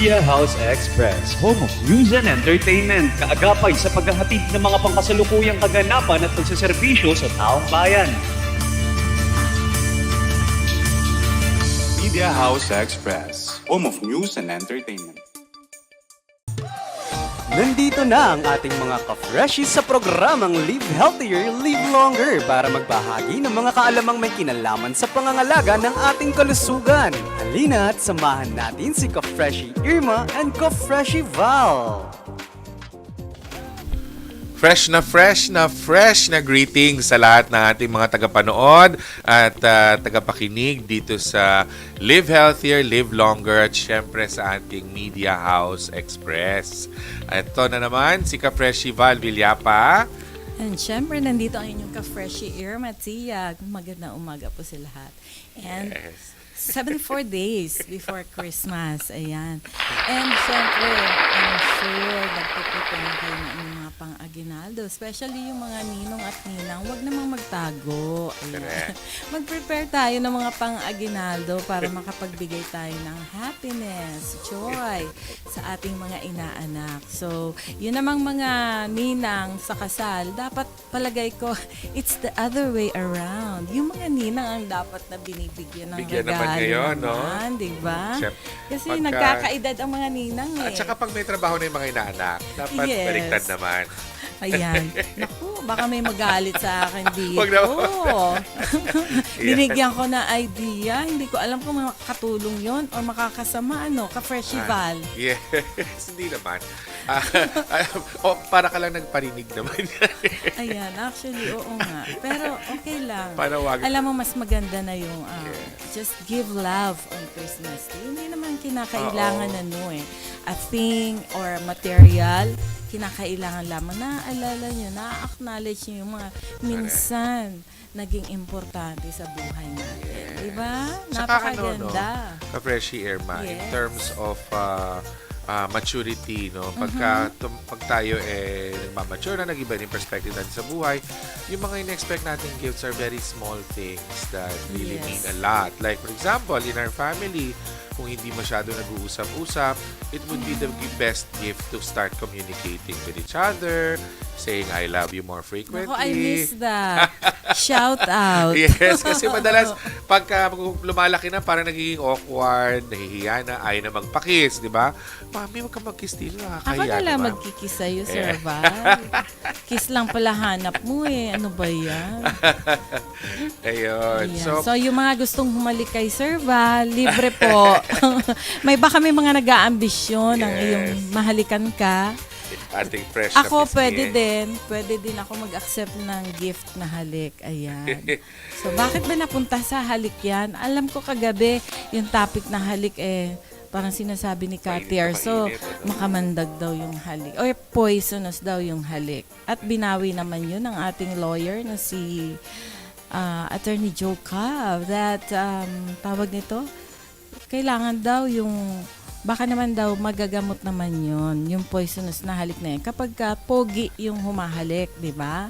Media House Express, home of news and entertainment. Kaagapay sa paghahatid ng mga pangkasalukuyang kaganapan at pagsaserbisyo sa taong bayan. Media House Express, home of news and entertainment. Nandito na ang ating mga ka-freshies sa programang Live Healthier, Live Longer para magbahagi ng mga kaalamang may kinalaman sa pangangalaga ng ating kalusugan. Halina at samahan natin si ka-freshie IRMA and ka-freshie Val. Fresh na greetings sa lahat ng ating mga tagapanood at tagapakinig dito sa Live Healthier, Live Longer at syempre sa ating Media House Express. Ito na naman si Ka-Freshie Val VILLAPA. And syempre, nandito ang inyong ka-freshie IRMA Tia. Magandang umaga po sa lahat. And 74 days before Christmas. Ayan. And syempre, I'm sure nagpupunta na kayo ng mga pang-aginaldo. Especially yung mga ninong at ninang. Huwag namang magtago. Ayan. Mag-prepare tayo ng mga pang-aginaldo para makapagbigay tayo ng happiness, joy sa ating mga inaanak. So, yun namang mga ninang sa kasal, dapat palagay ko, it's the other way around. Yung mga ninang ang dapat na binibigyan ng regalo. Ngayon, no? Diba? Kasi pagka, nagkakaedad ang mga ninang eh. At saka pag may trabaho na yung mga inaanak, dapat baliktad naman. Ayan. Naku, baka may magalit sa akin dito. Wag na. Binigyan ko na idea. Hindi ko alam kung makakatulong yon o makakasama, ka-freshie Val. Yes, hindi naman. Para ka lang nagparinig naman. Ayan, actually, oo nga. Pero okay lang. Panawag. Alam mo, mas maganda na yung just give love on Christmas Day. Hindi naman kinakailangan a thing or material. Kinakailangan lamang naaalala nyo, na-acknowledge nyo yung mga minsan naging importante sa buhay natin. Diba? Napakaganda. Ka-Freshie IRMA, in terms of maturity, no? Pag tayo nagmamature na, nag-iba yung perspective natin sa buhay, yung mga in-expect nating gifts are very small things that really mean a lot. Like, for example, in our family, kung hindi masyado nag-uusap-usap, it would be the best gift to start communicating with each other, saying I love you more frequently. Ako, I miss that. Shout out. Yes, kasi madalas pagka lumalaki na parang nagiging awkward, nahihiya na, ayaw na magpa-kiss, di ba? Mami, wag ka mag-kiss dito. Ako na lang magkikiss sa'yo, Sir Val. Kiss lang pala hanap mo eh. Ano ba yan? Ayun. So, yung mga gustong humalik kay Sir Val, libre po. May baka may mga nag-aambisyon ng iyong mahalikan ka. Ating fresh Ako, na pwede din ako mag-accept ng gift na halik. Ayan. So, bakit ba napunta sa halik yan? Alam ko kagabi, yung topic na halik parang sinasabi ni Katia. So, makamandag daw yung halik. O poisonous daw yung halik. At binawi naman yun ng ating lawyer na si Attorney Joe Cav that, tawag nito, kailangan daw baka naman daw magagamot naman yung poisonous na halik na yun. Kapag pogi yung humahalik, di ba?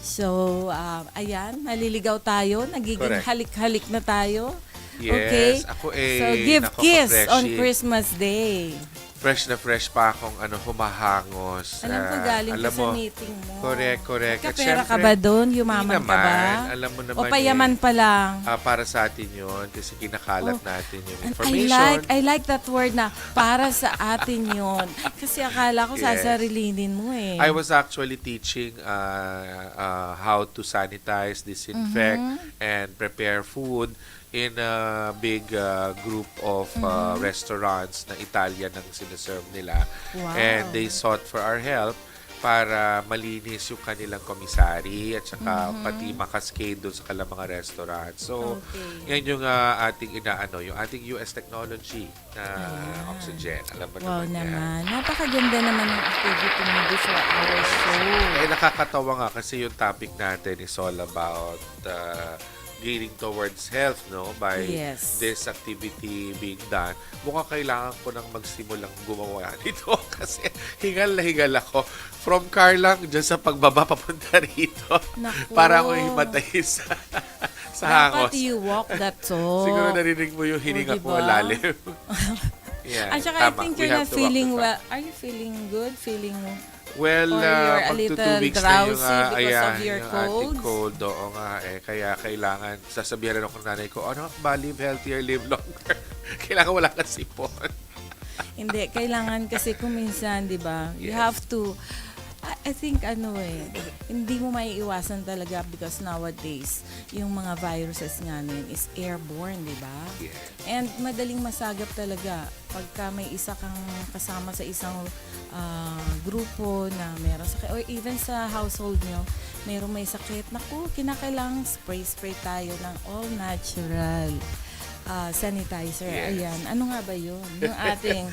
So, ayan, naliligaw tayo, nagiging halik-halik na tayo. Yes, okay? Ako so, give kiss on Christmas Day. Fresh na fresh pa akong humahangos. Alam ko galing ka sa meeting mo. Correct. Kapera ka ba doon? Yumaman ka ba? Alam mo naman o payaman pa lang? Para sa atin yun kasi kinakalat natin yung information. I like that word na para sa atin yun. Kasi akala ko sasarilinin mo eh. I was actually teaching how to sanitize, disinfect, and prepare food in a big group of restaurants na Italian ang sinaserve nila. Wow. And they sought for our help para malinis yung kanilang commissary at saka pati makaskade doon sa kanilang mga restaurants. So, yan yung ating yung ating US technology na oxygen. Alam mo naman yan. Napakaganda naman ng activity mo for our show. Nakakatawa nga kasi yung topic natin is all about gaining towards health, no? By this activity being done. Mukhang kailangan ko nang magsimulang gumawa nito kasi hingal na hingal ako. From car lang, dyan sa pagbaba papunta rito. Naku. Para ako himatay sa hangos. Dapat you walk that talk. Siguro narinig mo yung hininga ko lalim. Yeah, At saka I tama. think We you're have not to walk feeling the well. talk. Are you feeling good? Feeling Well, or you're a magto 2 little weeks na yung, drowsy because ayan, of your yung ating cold? cold. Oo nga eh. Kaya kailangan, sasabihan ako ng nanay ko, ano ba, live healthier, live longer. Kailangan wala kang sipon. Hindi, kailangan kasi kung minsan, di ba, you Yes. have to, I think hindi mo maiiwasan talaga because nowadays, yung mga viruses nga nun is airborne, di ba? Yes. And madaling masagap talaga pagka may isa kang kasama sa isang grupo na meron sakit or even sa household nyo, meron may sakit. Naku, kinakailangan spray tayo ng all natural sanitizer. Yes. Ayan. Ano nga ba yun? Yung ating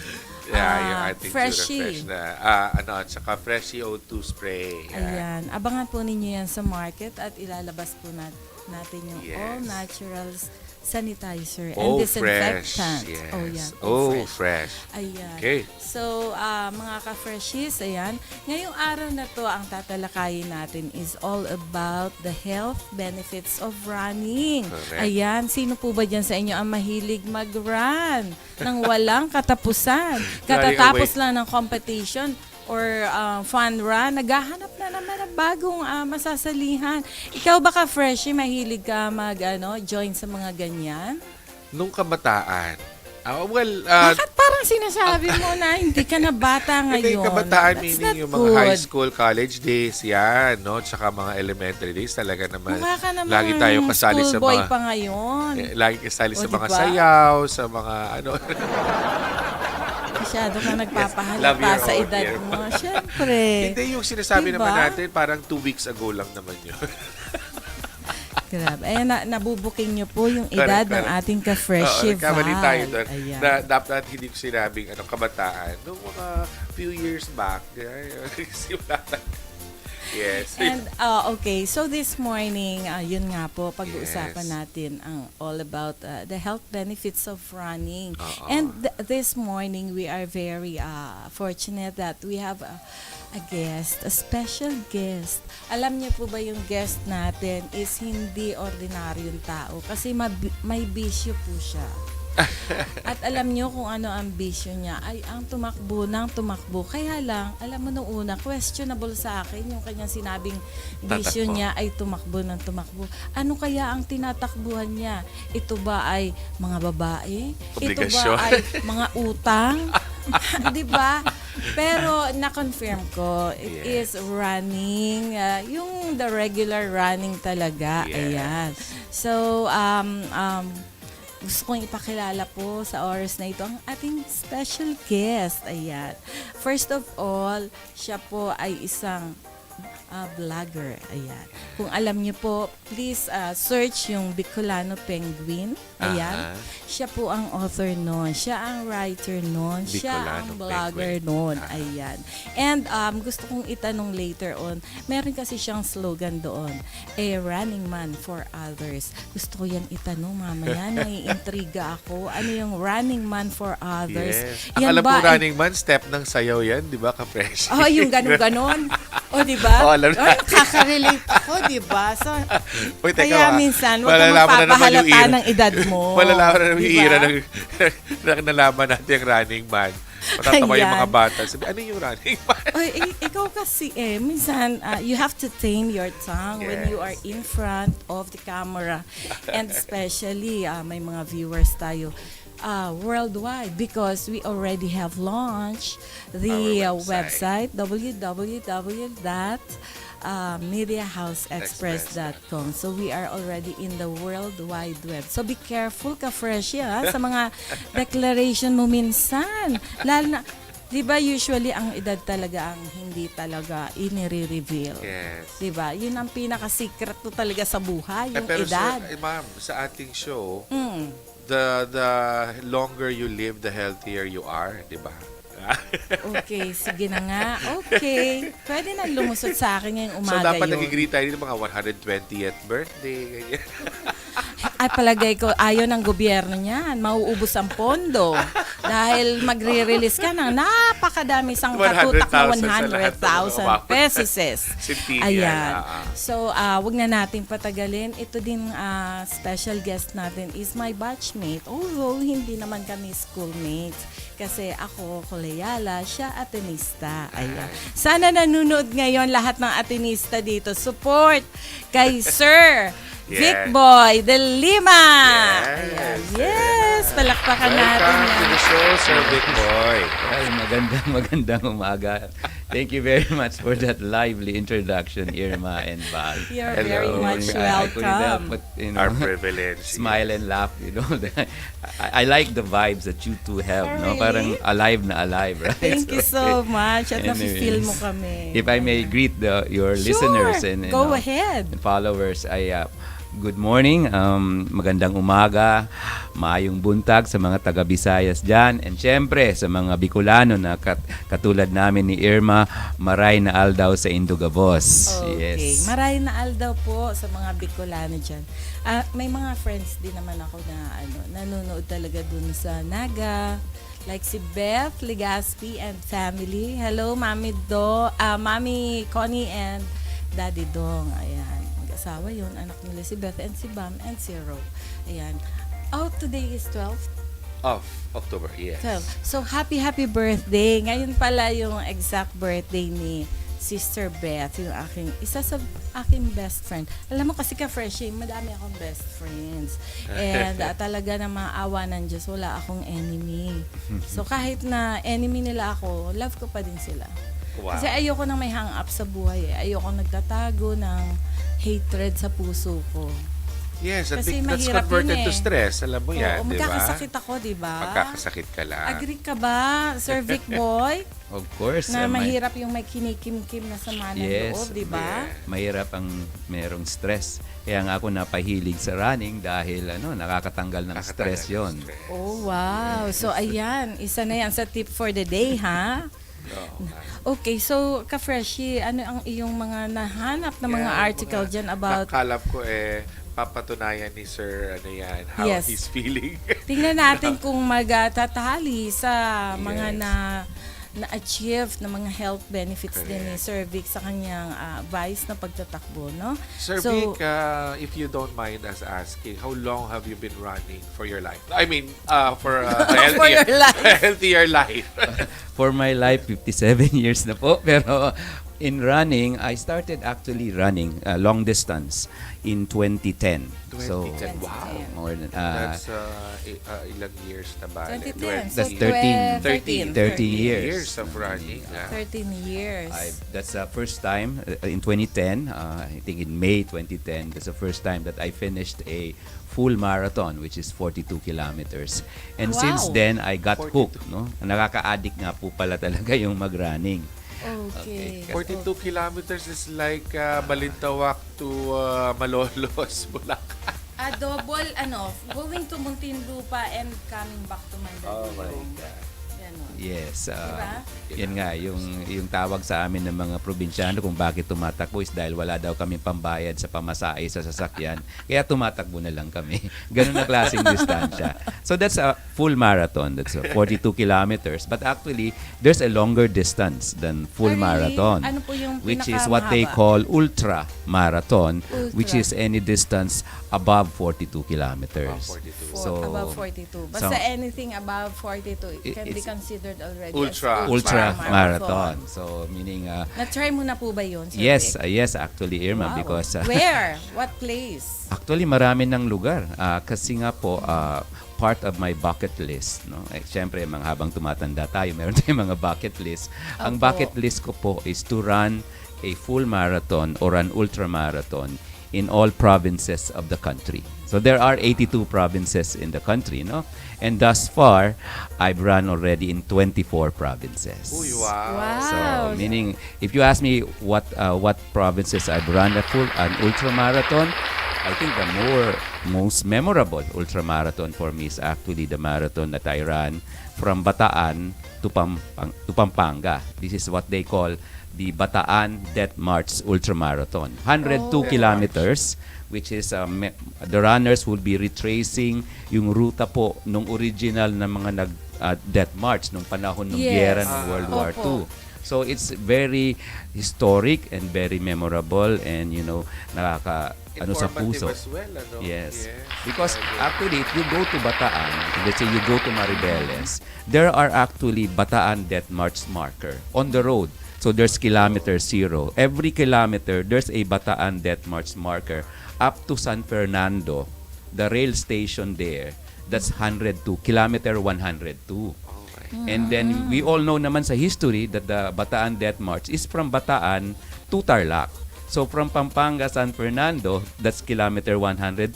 Yung ating Freshie. Fresh na, at saka Freshie O2 spray. Yan. Ayan. Abangan po ninyo yan sa market at ilalabas po natin yung Yes. all naturals sanitizer and Oh, disinfectant. fresh. Yes. Oh, yan. Oh, fresh. Ayan. Okay. So, mga ka-freshies, ayan. Ngayong araw na to, ang tatalakayin natin is all about the health benefits of running. Correct. Ayan. Sino po ba dyan sa inyo ang mahilig mag-run nang walang katapusan? Katatapos lang ng competition or fun run, naghahanap na naman ng bagong masasalihan. Ikaw ba ka-freshie, mahilig ka join sa mga ganyan? Nung kabataan, Bakit parang sinasabi mo na hindi ka na bata hindi ngayon? kabataan, That's meaning not yung mga high good. school, college days, yan, no? Tsaka mga elementary days, talaga naman. Mukha ka naman Lagi tayo kasali sa schoolboy mga... pa ngayon. Lagi kasali sa O, mga diba? sayaw, sa mga ano... Masyado ka Love nagpapahalata your sa own edad year. mo. Siyempre. Hindi, yung sinasabi Diba? naman natin, parang 2 weeks ago lang naman yun. Grabe. Ayan, nabubuking niyo po yung edad ng Correct. ating ka-freshie nagkamali tayo Val. doon. Ayan. Dapat hindi ko sinabing kabataan. Nung mga few years back, simula yes. And okay, so this morning, yun nga po, pag-uusapan Yes. natin ang all about the health benefits of running. Oo. And this morning, we are very fortunate that we have a guest, a special guest. Alam niyo po ba yung guest natin is hindi ordinaryong tao kasi may bisyo po siya. At alam nyo kung ano ang bisyo niya ay ang tumakbo ng tumakbo. Kaya lang, alam mo nung una, questionable sa akin yung kanyang sinabing bisyo Tatakbo. niya ay tumakbo ng tumakbo. Ano kaya ang tinatakbuhan niya? Ito ba ay mga babae? Ito Obligasyon. ba ay mga utang? Di ba? Pero na-confirm ko, it Yes. is running, yung the regular running talaga. Yes. Ayan. So, gusto kong ipakilala po sa oras na ito ang ating special guest. Ayan. First of all, siya po ay isang vlogger. Ayan. Kung alam niyo po, please search yung Bicolano Penguin. Ayan. Aha. Siya po ang author nun. Siya ang writer nun. Siya ang Bicolano vlogger Penguin. nun. Ayan. And gusto kong itanong later on, meron kasi siyang slogan doon, a running man for others. Gusto ko yan itanong mamaya. Naiintriga ako. Ano yung running man for others? Yes. Ang alam po ay- running man, step ng sayaw yan, di ba, ka-fresh? Oh, yung ganun-ganon. O, di ba? Oh, alam na. Nakaka-relate ako, di ba? So, Uy, teka, kaya minsan, huwag kang malalaman na naman yung magpapahalata era. ng edad mo. Malalaman na naman yung Diba? era ng nalaman natin yung running man. Matatawa yung Ayan. mga bata. Sabi, ano yung running man? Oy, ikaw kasi minsan you have to tame your tongue when you are in front of the camera. And especially, may mga viewers tayo worldwide because we already have launched the Our website www.mediahouseexpress.com. So we are already in the World Wide Web. So be careful ka fresh sa mga declaration mo minsan. Lalo na, di ba usually ang edad talaga ang hindi talaga inire-reveal. Yes. Di ba? Yun ang pinaka-secret to talaga sa buhay, yung Pero edad. ma'am, sa ating show, Mm. the longer you live, the healthier you are, di ba? Okay, sige na nga. Okay. Pwede na lumusot sa akin ngayong So, umaga dapat yun. nag-greet tayo dito mga 120th birthday, ganyan. Ay, palagay ko, ayaw ng gobyerno niyan. Mauubos ang pondo. Dahil magre-release ka ng napakadami sang katutak na 100,000 pesos. Sintinya, Ayan. So, wag na natin patagalin. Ito din special guest natin is my batchmate. Although, hindi naman kami schoolmates. Kasi ako, Koleyala, siya Atenista. Ayan. Sana nanonood ngayon lahat ng Atenista dito. Support kay Sir Vic Boy de Lima. Ayan. Yes, palakpakan natin Welcome to yan. the show, Sir Vic Boy. Ay, magandang umaga. Thank you very much for that lively introduction, Irma and Val. You're Hello. very much I couldn't help welcome. but, Our privilege. smile and laugh, I like the vibes that you two have, Oh, no? really? Parang alive na alive, right? Thank you so much. At nafe-feel mo Anyways, kami. If I may greet your Sure. listeners and Go ahead. and followers, good morning, magandang umaga, maayong buntag sa mga taga-Visayas dyan, and syempre sa mga Bicolano na katulad namin ni Irma, maray na aldaw sa Indugabos. Okay. Yes. Maray na aldaw po sa mga Bicolano dyan. May mga friends din naman ako na nanonood talaga dun sa Naga. Like si Beth Legaspi and family. Hello, Mami Mami Connie and Daddy Dong. Ayan. Mag-asawa yun. Anak nila si Beth and si Bam and si Ro. Ayan. Oh, today is 12th? Of October, yes. 12. So, happy birthday. Ngayon pala yung exact birthday ni Sister Beth, yung isa sa aking best friend. Alam mo kasi ka-freshie, madami akong best friends. And talaga na maawa ng Diyos, wala akong enemy. So kahit na enemy nila ako, love ko pa din sila. Wow. Kasi ayoko nang may hang-up sa buhay. Ayoko nagtatago ng hatred sa puso ko. Yes, Kasi that's mahirap converted yun to stress. Alam mo yan, Oo, di ba? magkakasakit ako, di ba? Magkakasakit ka lang. Agree ka ba, Sir Vic Boy? Of course. Na may- mahirap yung may kinikim-kim na sama ng Yes, loob, di ba? mahirap ang merong stress. Kaya nga ako napahilig sa running dahil nakakatanggal ng stress yon. Oh, wow. So, ayan. Isa na yan sa tip for the day, ha? Okay, so, ka-freshie, ano ang iyong mga nahanap na mga article dyan about... Nakalap ko papatunayan ni Sir, how Yes. he's feeling. Tingnan natin kung magtatali sa mga Yes. na-achieve na mga health benefits din ni Sir Vic sa kanyang vice na pagtatakbo, no? Sir So, Vic, if you don't mind us asking, how long have you been running for your life? I mean, for a For your life. healthier life. For my life, 57 years na po. Pero in running, I started actually running long distance in 2010. 2010, wow. More than, That's ilang years na ba? 2010. That's So, 13 years. Years of running. 13 years. That's the first time in 2010. I think in May 2010, that's the first time that I finished a full marathon, which is 42 kilometers. And Wow. since then, I got 42. hooked. No? Nakaka-addict nga po pala talaga yung mag-running. Okay. 42 kilometers is like Balintawak to Malolos, Bulacan. Double, going to Muntinlupa and coming back to Mandaluyong. Ganon. Yes. Diba? Yan nga, yung tawag sa amin ng mga probinsyano kung bakit tumatakbo is dahil wala daw kami pambayad sa pamasahe sa sasakyan. Kaya tumatakbo na lang kami. Ganun na klaseng distansya. So that's a full marathon. That's 42 kilometers. But actually, there's a longer distance than full Really? marathon. Ano po yung which is what they pinakamahaba? call ultra marathon, which Ultra. is any distance above 42 kilometers. Above 42. So, above 42. Basta anything above 42, it can be it's considered already Ultra. as ultra marathon. So meaning Na-try mo na po ba yun, Sir yes, Vic? yes actually Irma Wow. because Where? What place? actually marami ng lugar kasi nga po part of my bucket list, no. Syempre habang tumatanda tayo, meron tayong mga bucket list. Ang Opo. bucket list ko po is to run a full marathon or an ultra marathon in all provinces of the country. So there are 82 provinces in the country, no? And thus far, I've run already in 24 provinces. Uy, wow. So Wow. meaning, if you ask me what provinces I've run an ultra marathon, I think the most memorable ultramarathon for me is actually the marathon that I ran from Bataan to Pampanga. This is what they call the Bataan Death March Ultramarathon. 102 kilometers, which is the runners will be retracing yung ruta po nung original na mga death march nung panahon ng giyera ng World War II. So it's very historic and very memorable, and nakaka sa puso. As well, ano? Yes. Because actually, if you go to Bataan, let's say you go to Maribeles, there are actually Bataan Death March marker on the road. So there's kilometer 0. Every kilometer, there's a Bataan Death March marker up to San Fernando, the rail station there. That's 102, kilometer 102. And then we all know naman sa history that the Bataan Death March is from Bataan to Tarlac. So from Pampanga, San Fernando, that's kilometer 102,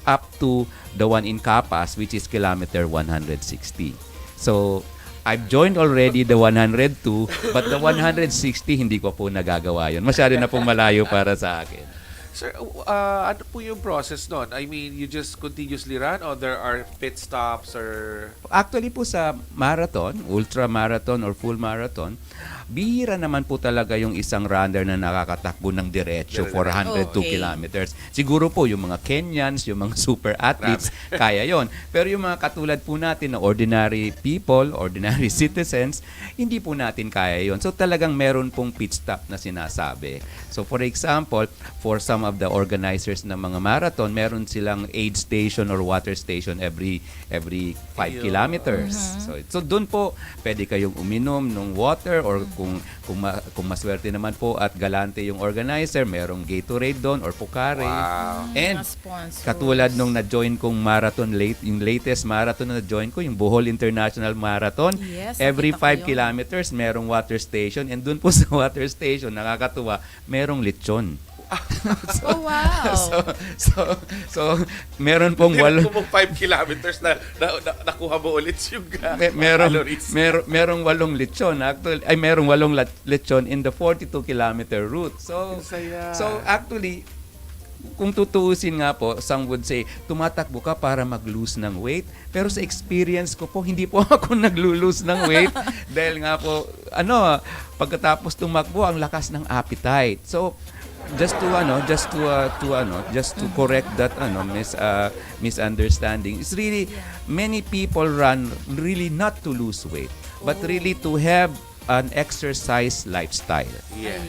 up to the one in Capas, which is kilometer 160. So I've joined already the 102, but the 160 hindi ko po nagagawa yun. Masyado na pong malayo para sa akin. Sir, ano po yung process nun? I mean, you just continuously run or there are pit stops or... Actually po sa marathon, ultra marathon or full marathon, bihira naman po talaga yung isang runner na nakakatakbo ng diretso for 102 kilometers. Siguro po yung mga Kenyans, yung mga super athletes, kaya yon. Pero yung mga katulad po natin na ordinary people, ordinary citizens, hindi po natin kaya yon. So talagang meron pong pit stop na sinasabi. So for example, for some of the organizers ng mga marathon, meron silang aid station or water station every 5 kilometers. So doon po pwede kayong uminom ng water, or kung maswerte naman po at galante yung organizer, merong Gatorade doon or Pocari. And katulad nung na-join kong marathon yung latest marathon na na-join ko, yung Bohol International Marathon, every 5 kilometers merong water station, and doon po sa water station, nakakatuwa, merong lechon. Oh, wow. So meron pong Kung 5 kilometers na nakuha mo ulit yung calories. merong 8 lechon. Actually, merong 8 lechon in the 42-kilometer route. So actually, kung tutuusin nga po, some would say, tumatakbo ka para mag-lose ng weight. Pero sa experience ko po, hindi po ako nag-lose ng weight. Dahil nga po, pagkatapos tumakbo, ang lakas ng appetite. So, just to correct that misunderstanding, it's really many people run really not to lose weight, but really to have an exercise lifestyle.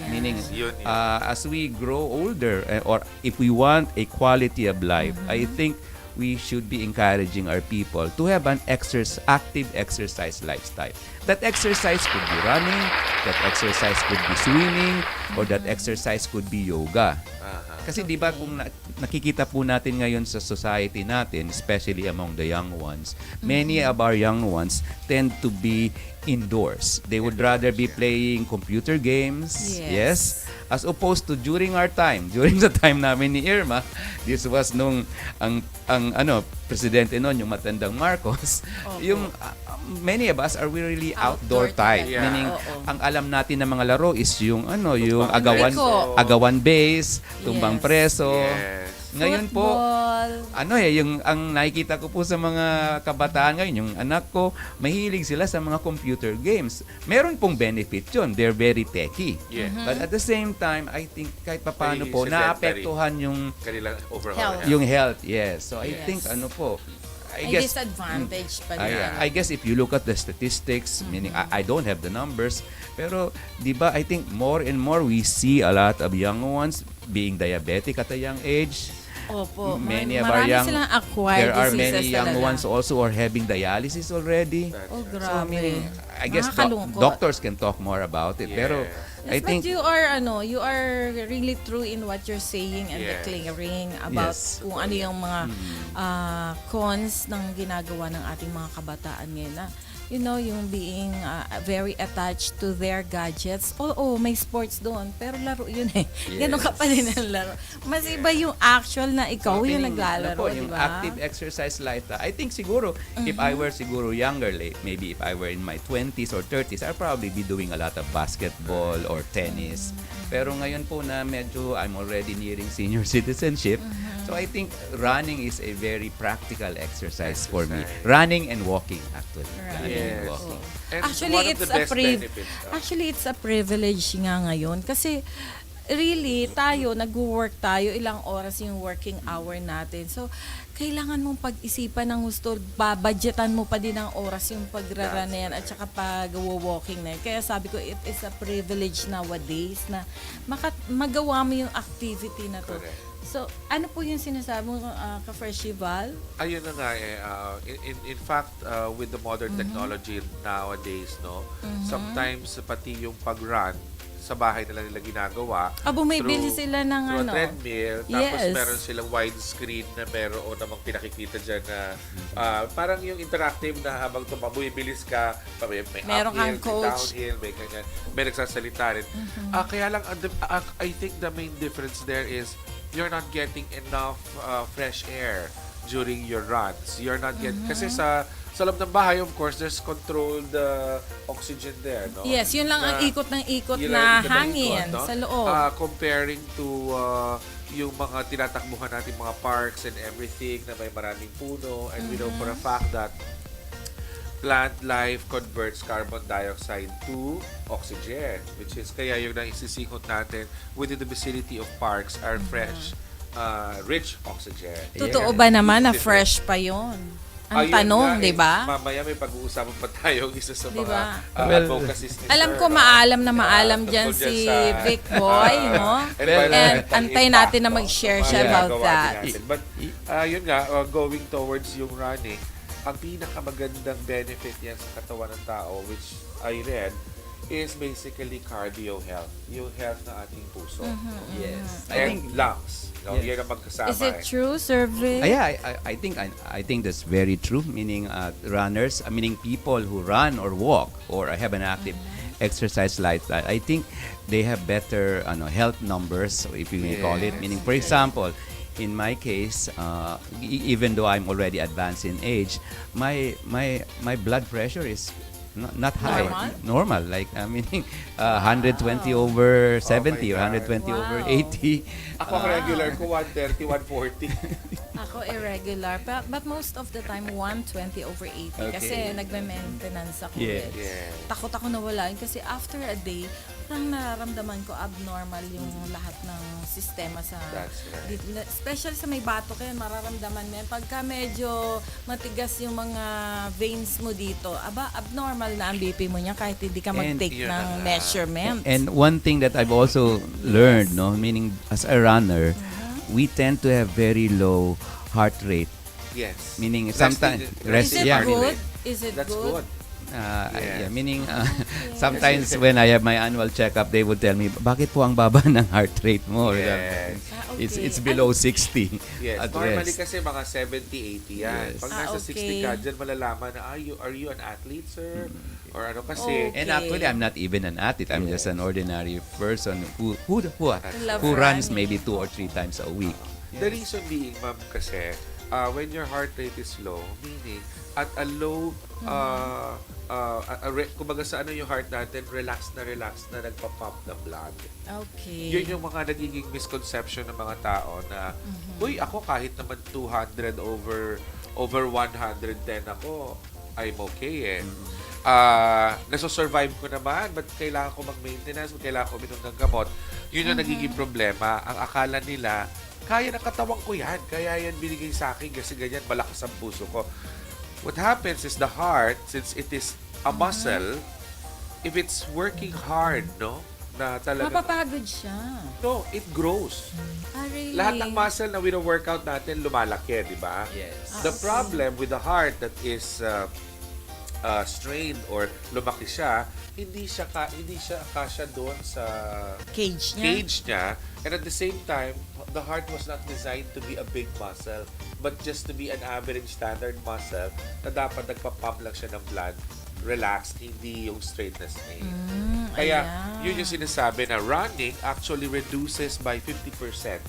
Meaning as we grow older, or if we want a quality of life, I think we should be encouraging our people to have an active exercise lifestyle. That exercise could be running, that exercise could be swimming, or that exercise could be yoga. Kasi di ba kung nakikita po natin ngayon sa society natin, especially among the young ones, many of our young ones tend to be indoors. They would rather be playing computer games, yes, as opposed to during the time namin ni IRMA, this was nung ang presidente noon, yung matandang Marcos, yung many of us are really outdoor type. Meaning, ang alam natin na mga laro is yung yung agawan base, tumbang preso. Ngayon po, yung ang nakikita ko po sa mga kabataan ngayon, yung anak ko, mahilig sila sa mga computer games. Meron pong benefit yun. They're very techy. But at the same time, I think kahit papaano po, naapektuhan yung overall yung health. Yes. So I think I guess disadvantage pa I guess if you look at the statistics, meaning I don't have the numbers, pero di ba, I think more and more we see a lot of young ones being diabetic at a young age. Opo. Many of our young, silang acquired there are diseases many young talaga. ones also are having dialysis already. Oh, So grabe. I guess Nakakalungkot. doctors can talk more about it. Pero I think but you are really true in what you're saying and declaring about kung ano yung mga cons ng ginagawa ng ating mga kabataan ngayon na yung being very attached to their gadgets. May sports doon, pero laro yun eh. Ganun ka pa din ang laro. Mas iba yung actual na ikaw yung naglalaro, di yung ba? active exercise lifestyle. I think siguro, if I were younger, maybe if I were in my 20s or 30s, I'd probably be doing a lot of basketball or tennis. Pero ngayon po na medyo I'm already nearing senior citizenship, so I think running is a very practical exercise for me. Running and walking, actually. Running and Yes. walking. And Actually, one of it's the a best benefits. Actually, it's a privilege nga ngayon kasi really tayo nag-work tayo ilang oras yung working hour natin. So kailangan mong pag-isipan ng gusto, babudgetan mo pa din ng oras yung pagrara na yan at saka pag-walking na yan. Kaya sabi ko, it is a privilege nowadays na magawa mo yung activity na to. Correct. So, ano po yung sinasabi mo, ka-Freshival? Ayun na nga eh. In fact, with the modern technology nowadays, no, sometimes pati yung pag-run, sa bahay na lang nila ginagawa. Bumibili sila ng through ano. a treadmill. Tapos Yes. meron silang widescreen na meron namang pinakikita dyan na parang yung interactive na habang bumibilis ka, may Meron uphill, kang may coach. downhill, may ganyan. May nagsasalita rin. Kaya lang, I think the main difference there is you're not getting enough fresh air during your runs. You're not getting, kasi sa loob ng bahay, of course, there's controlled oxygen there, no? Yes, yun lang ang Na- ikot ng ikot yun na lang, hangin ikot, no? sa loob. Comparing to yung mga tinatakbuhan natin mga parks and everything na may maraming puno, and we know for a fact that plant life converts carbon dioxide to oxygen, which is kaya yung naisisikot natin within the vicinity of parks are fresh, rich oxygen. Totoo ba naman na Different. fresh pa yon? Ang Ayun tanong, nga, di ba? Mamaya may pag-uusapan pa tayo isa sa Di mga ba? advocacies ni Alam Sir, ko no? maalam na maalam dyan Tungkol si sa, Vic Boy, no? And antay natin na mag-share siya about that. But yun nga, going towards yung running, ang pinakamagandang benefit yan sa katawan ng tao, which I read, is basically cardio health. Yung health ng ating puso. Yes. And lungs. No? Yes. Yan ang magkasama. Is it true, survey? Yeah, I think that's very true. Meaning runners, meaning people who run or walk or have an active exercise lifestyle. I think they have better health numbers, if you may call it. Yes. Meaning, for example, in my case, even though I'm already advanced in age, my blood pressure is not high. Normal. Like, meaning 120 over 70 or God. 120 over Wow. 80. Ako regular ko 130, 140. Ako irregular. But most of the time, 120 over 80. Kasi Okay. nagme-maintenance ako. Yes. Yes. Takot ako nawala yun kasi after a day, parang nararamdaman ko abnormal yung lahat ng sistema sa That's right. especially sa may bato kaya mararamdaman mo yan. Pagka medyo matigas yung mga veins mo dito, abnormal na ang BP mo niya kahit hindi ka mag-take yun ng na nga. measurement. And one thing that I've also learned, no, meaning as a runner, we tend to have very low heart rate. Yes. Meaning Resting- sometimes Is it yeah. good? Is it That's good? good. Yeah, Yes. meaning sometimes when I have my annual checkup, they would tell me, bakit po ang baba ng heart rate mo? Yes. It's below 60 Yes. at Normally rest. kasi mga 70, 80 yan. Yes. Pag nasa Okay. 60 ka, dyan malalaman na, are you an athlete, sir? Or ano kasi, Okay. And actually, I'm not even an athlete. I'm just an ordinary person who Love runs running. maybe 2 or 3 times a week. the reason being, ma'am, kasi, when your heart rate is low, meaning, at a low, kumbaga sa ano yung heart natin, relax na nagpa-pump ng blood. Okay. Yun yung mga nagiging misconception ng mga tao na, uy, ako kahit naman 200 over 110 ako, I'm okay eh. Nasosurvive ko naman, but kailangan ko mag-maintenance, kailangan ko uminom ng gamot. Yun yung nagiging problema. Ang akala nila, kaya ng katawan ko yan, kaya yan binigay sa akin kasi ganyan, malakas ang puso ko. What happens is the heart, since it is a muscle, if it's working hard, no, na talaga, Mapapagod siya. no, it grows. Really? Lahat ng muscle na wino-workout natin lumalaki, di ba? Yes. The problem with the heart that is strained or lumaki siya, hindi siya kasya doon sa Cage niya? cage niya. And at the same time, the heart was not designed to be a big muscle, but just to be an average standard muscle na dapat nagpa-pump lang siya ng blood, relaxed, hindi yung straight na snake. Kaya, ayan. yun yung sinasabi na running actually reduces by 50%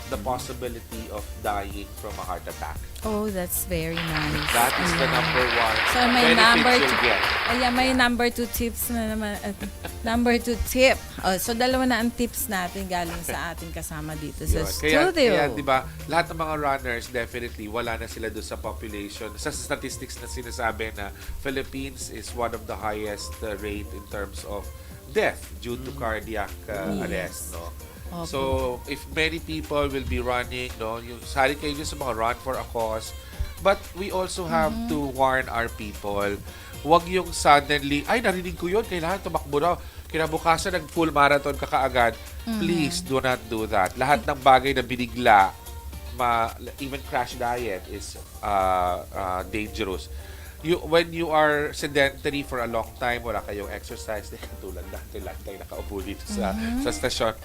the possibility of dying from a heart attack. Oh, that's very nice. That is the Ayan. number one So, may benefit number you'll two. get. Ayan, may number 2 tips na naman. Number 2 tip. Oh, so, dalawa na ang tips natin galing sa ating kasama dito sa Yun. studio. Kaya, di ba, lahat ng mga runners, definitely, wala na sila doon sa population. Sa statistics na sinasabi na Philippines is one of the highest rate in terms of death due to cardiac arrest, no? Okay. So, if many people will be running, no, yung sali kayo dyan sa mga run for a cause, but we also have to warn our people, wag yung suddenly, ay, narinig ko yun, kailangan tumakbo na. Kinabukasan, nag-full marathon ka kaagad. Please, do not do that. Lahat ng bagay na binigla, even crash diet is dangerous. When you are sedentary for a long time, wala kayong exercise, katulad natin lang tayo nakaupo dito sa stasyon.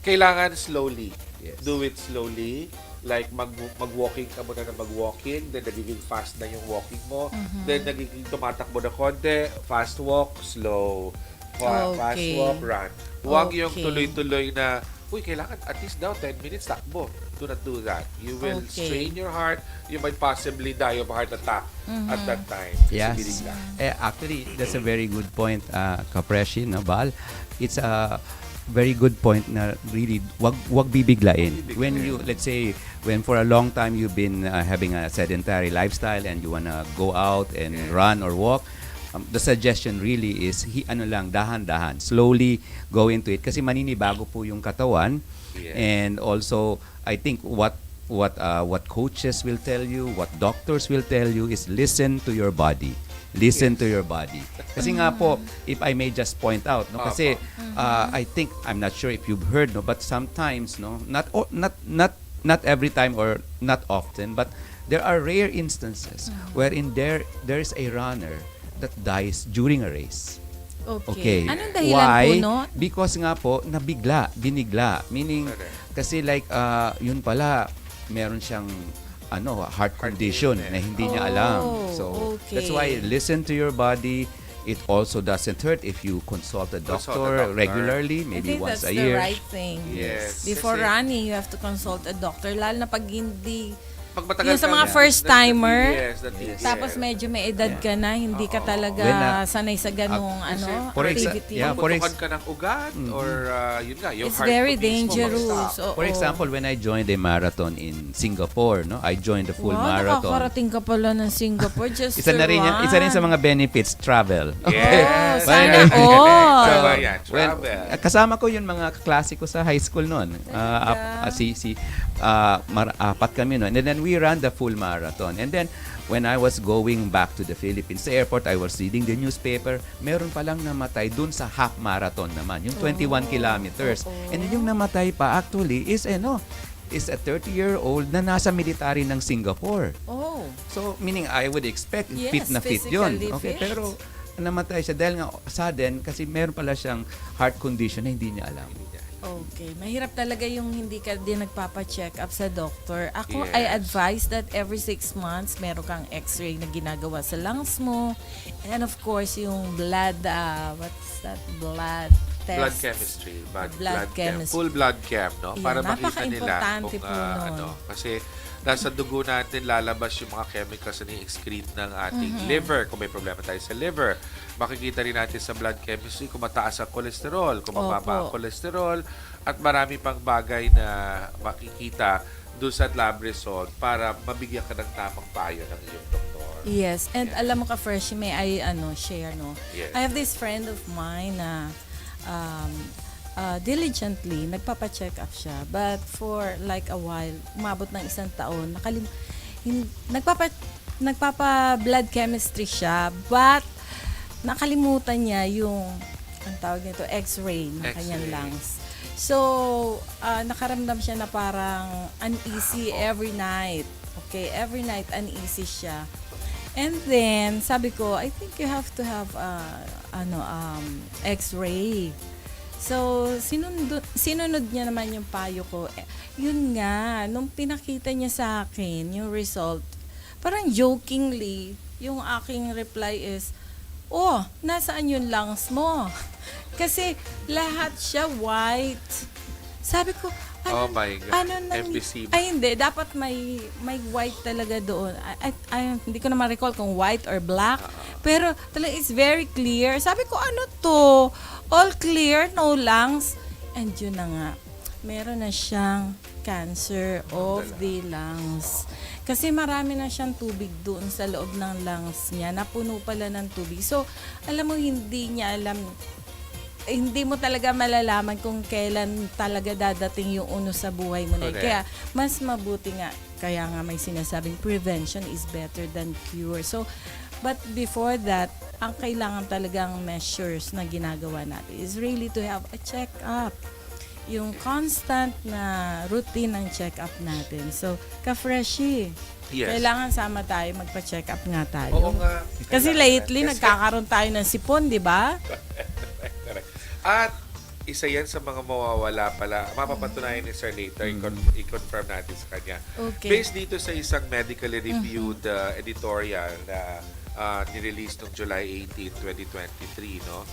Kailangan slowly. Yes. Do it slowly. Like mag-walking ka muna na mag-walking, then nagiging fast na yung walking mo, then nagiging tumatakbo na konti, fast walk, slow. Fast Okay. walk, run. Huwag yung Okay. tuloy-tuloy na, uy, kailangan at least daw 10 minutes takbo. Do not do that. You will Okay. strain your heart. You might possibly die of a heart attack at that time. Yes. Kasi binigla. Actually, that's a very good point, Kapreshi, no, Bal? It's a very good point na really wag bibiglain. When you, let's say, when for a long time you've been having a sedentary lifestyle and you wanna go out and run or walk, the suggestion really is dahan-dahan, slowly go into it kasi maninibago po yung katawan. Yes. And also I think what coaches will tell you, what doctors will tell you is listen to your body. Listen to your body. Kasi nga po, if I may just point out, no, kasi I think, I'm not sure if you've heard, no, but sometimes, no, not every time or not often, but there are rare instances wherein there's a runner that dies during a race. Okay. Anong dahilan Why? po, no? Because nga po, binigla. Meaning, kasi like, yun pala, meron siyang heart condition na hindi niya alam. So, okay. that's why listen to your body. It also doesn't hurt if you consult a Consult doctor a doctor. regularly, I maybe think once that's a year. the right thing. Yes. Before Kasi- running, you have to consult a doctor. Lalo na pag hindi, Pag matagal yung sa ka mga na, first-timer, yes. tapos medyo may edad ka na, hindi ka talaga When na- sanay sa ganung for activity. yeah, for Putukan ka ng ugat or yun nga, yung It's heart very mo mismo dangerous. mag-stop. For example, when I joined a marathon in Singapore, no, I joined the full Wow, marathon. nakakarating ka pala ng Singapore just Isa to na rin yan, isa rin sa run. mga benefits, travel. Yes. sana Yes. all. Tama yan, Well, travel. kasama ko yung mga kaklase ko sa high school noon. Apat kami noon. And then we ran the full marathon. And then when I was going back to the Philippines, sa airport, I was reading the newspaper. Meron palang namatay dun sa half marathon naman, yung 21 kilometers. And then yung namatay pa actually is is a 30-year-old na nasa military ng Singapore. Oh. So, meaning I would expect Yes, fit na fit yun. physically Okay, fit. pero namatay siya dahil nga sudden kasi meron pala siyang heart condition na hindi niya alam. Okay. Mahirap talaga yung hindi ka din nagpapa-check up sa doctor. Ako, Yes. I advise that every 6 months, meron kang x-ray na ginagawa sa lungs mo. And of course, yung blood, what's that? Blood test. Blood chemistry. Blood chemistry. Full blood chem, no? Yan, Para makita nila napaka-importante kung po nun. kasi nasa dugo natin lalabas yung mga chemicals na i-excrete ng ating liver. Kung may problema tayo sa liver, makikita rin natin sa blood chemistry kung mataas ang cholesterol, kung mababa ang Opo. cholesterol, at marami pang bagay na makikita doon sa lab result para mabigyan ka ng tamang payo ng iyong doktor. Yes. And alam mo ka, Fresh, may I share, no? Yes. I have this friend of mine na diligently nagpapa-check up siya. But for like a while, umabot ng 1 taon, nagpapa-blood chemistry siya, but nakalimutan niya yung, ang tawag nito, x-ray ng kanyang X-ray. lungs. So, nakaramdam siya na parang uneasy every night. Okay, every night uneasy siya. And then, sabi ko, I think you have to have x-ray. So, sinunod niya naman yung payo ko. Yun nga, nung pinakita niya sa akin yung result, parang jokingly, yung aking reply is, oh, nasaan yung lungs mo? Kasi lahat siya white. Sabi ko, Oh my God. Ano nang, MPC. ay hindi, dapat may white talaga doon. Hindi ko na ma-recall kung white or black. Pero talaga it's very clear. Sabi ko, ano to? All clear, no lungs. And yun na nga, meron na siyang cancer of the lungs. Kasi marami na siyang tubig doon sa loob ng lungs niya. Napuno pala ng tubig. So, alam mo, hindi niya alam, hindi mo talaga malalaman kung kailan talaga dadating yung uno sa buhay mo na. Correct. Kaya, mas mabuti nga, kaya nga may sinasabing prevention is better than cure. So, but before that, ang kailangan talagang measures na ginagawa natin is really to have a check-up. Yung constant na routine ng check-up natin. So, ka-freshie. Yes. Kailangan sama tayo, magpa-check up nga tayo. Oo nga. Kasi lately, nagkakaroon tayo ng sipon, di ba? Correct. At isa yan sa mga mawawala pala. Mapapatunayan ni Sir later. I-confirm natin sa kanya. Okay. Based dito sa isang medically reviewed editorial na nirelease noong July 18, 2023, no?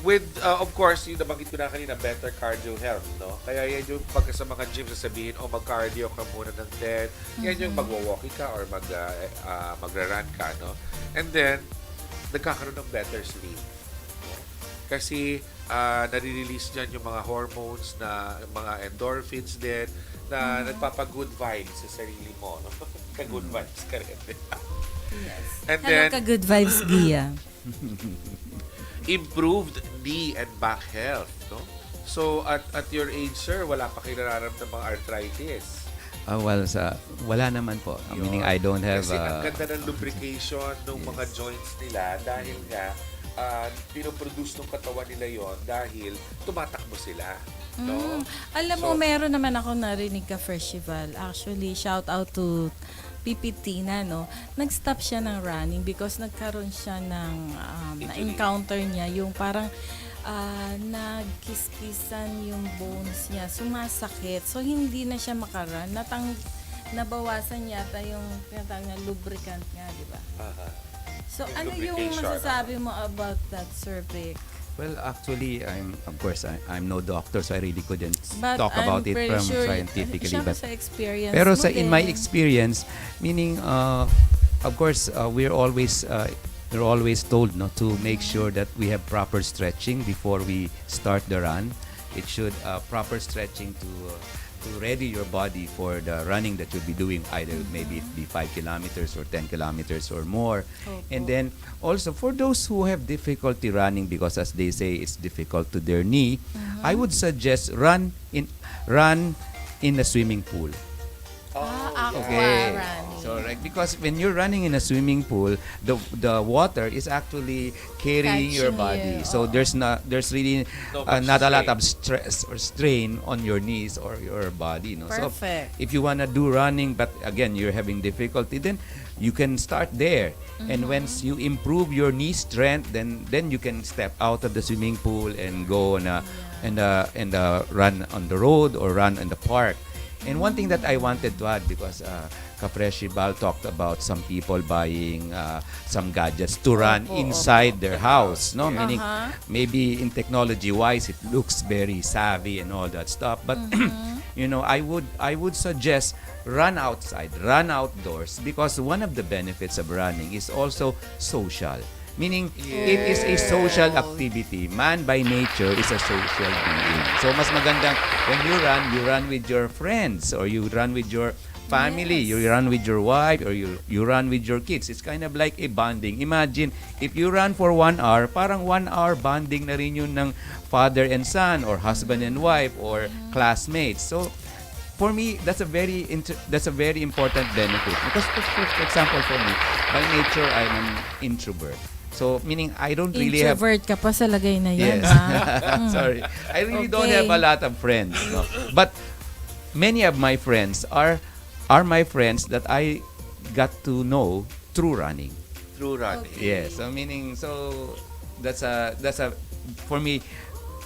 With, of course, yung nabanggit ko na kanina, better cardio health, no? Kaya yan yung pagka sa mga gym sasabihin, mag-cardio ka muna ng 10. Yan yung mag-walking ka or magra-run ka, no? And then, nagkakaroon ng better sleep. No? Kasi, nare-release dyan yung mga hormones, na mga endorphins din, na nagpapa-good vibes sa sarili mo, no? Ka-good vibes ka rin. Yes. And Hello then, ka, good vibes, Gia. improved knee and back health, no? So at your age, sir, wala pa kayo nararamdamang arthritis. Wala naman po. Yun. Meaning I don't have... Kasi ang ganda ng lubrication ng mga joints nila dahil nga pinoproduce ng katawan nila yon dahil tumatakbo sila. No? Alam mo, meron naman ako narinig ka festival. Actually, shout out to PPT na, no? Nag-stop siya ng running because nagkaroon siya ng na-encounter niya yung parang nagkiskisan yung bones niya, sumasakit. So, hindi na siya makarun. Nabawasan yata yung tinatawag na lubricant nga, di ba? So, Yung ano yung lubrication, masasabi mo about that, Sir Vic? Well, actually, I'm no doctor, so I really couldn't But talk about I'm it pretty from sure, scientifically. syempre But sa experience pero mo in my din. experience, meaning, of course, we're always told to make sure that we have proper stretching before we start the run. It should proper stretching to ready your body for the running that you'll be doing, either maybe it be 5 kilometers or 10 kilometers or more. And then also for those who have difficulty running, because as they say it's difficult to their knee, I would suggest run in a swimming pool. Aqua Okay. running. So because when you're running in a swimming pool, the water is actually carrying your Catching body. you. So there's really much not a lot of stress or strain on your knees or your body. No? So Perfect. if you wanna do running, but again you're having difficulty, then you can start there. And once you improve your knee strength, then you can step out of the swimming pool and go on and run on the road or run in the park. And one thing that I wanted to add, because Kafreshi Bal talked about some people buying some gadgets to run inside their house, no? Meaning maybe in technology-wise it looks very savvy and all that stuff, but I would suggest run outside, run outdoors, because one of the benefits of running is also social. Meaning, it is a social activity. Man by nature is a social being. So, mas magandang when you run with your friends, or you run with your family, you run with your wife, or you run with your kids. It's kind of like a bonding. Imagine, if you run for 1 hour, parang 1 hour bonding na rin yun ng father and son, or husband and wife, or classmates. So, for me, that's a very important benefit. Because, for example, for me, by nature, I'm an introvert. So, meaning I don't really have... Introvert ka pa sa lagay na yan, Yes. ha? Sorry. I really don't Okay. have a lot of friends. No? But many of my friends are my friends that I got to know through running. Through running. Yes. So, that's a for me,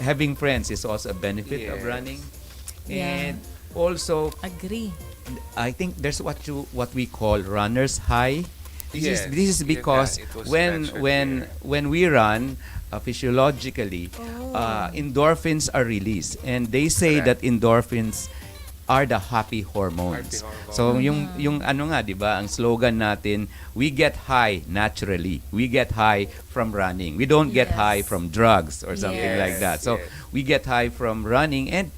having friends is also a benefit of Yes. running. Yeah. And also, Agree. I think there's what we call runner's high. This Yes, is yun because nga, it was when mentioned here. when we run, physiologically, endorphins are released. And they say that endorphins are the happy hormones. Happy hormones. So yung ano nga, 'di ba, ang slogan natin, we get high naturally. We get high from running. We don't get Yes. high from drugs or something Yes. like that. So Yes. we get high from running, and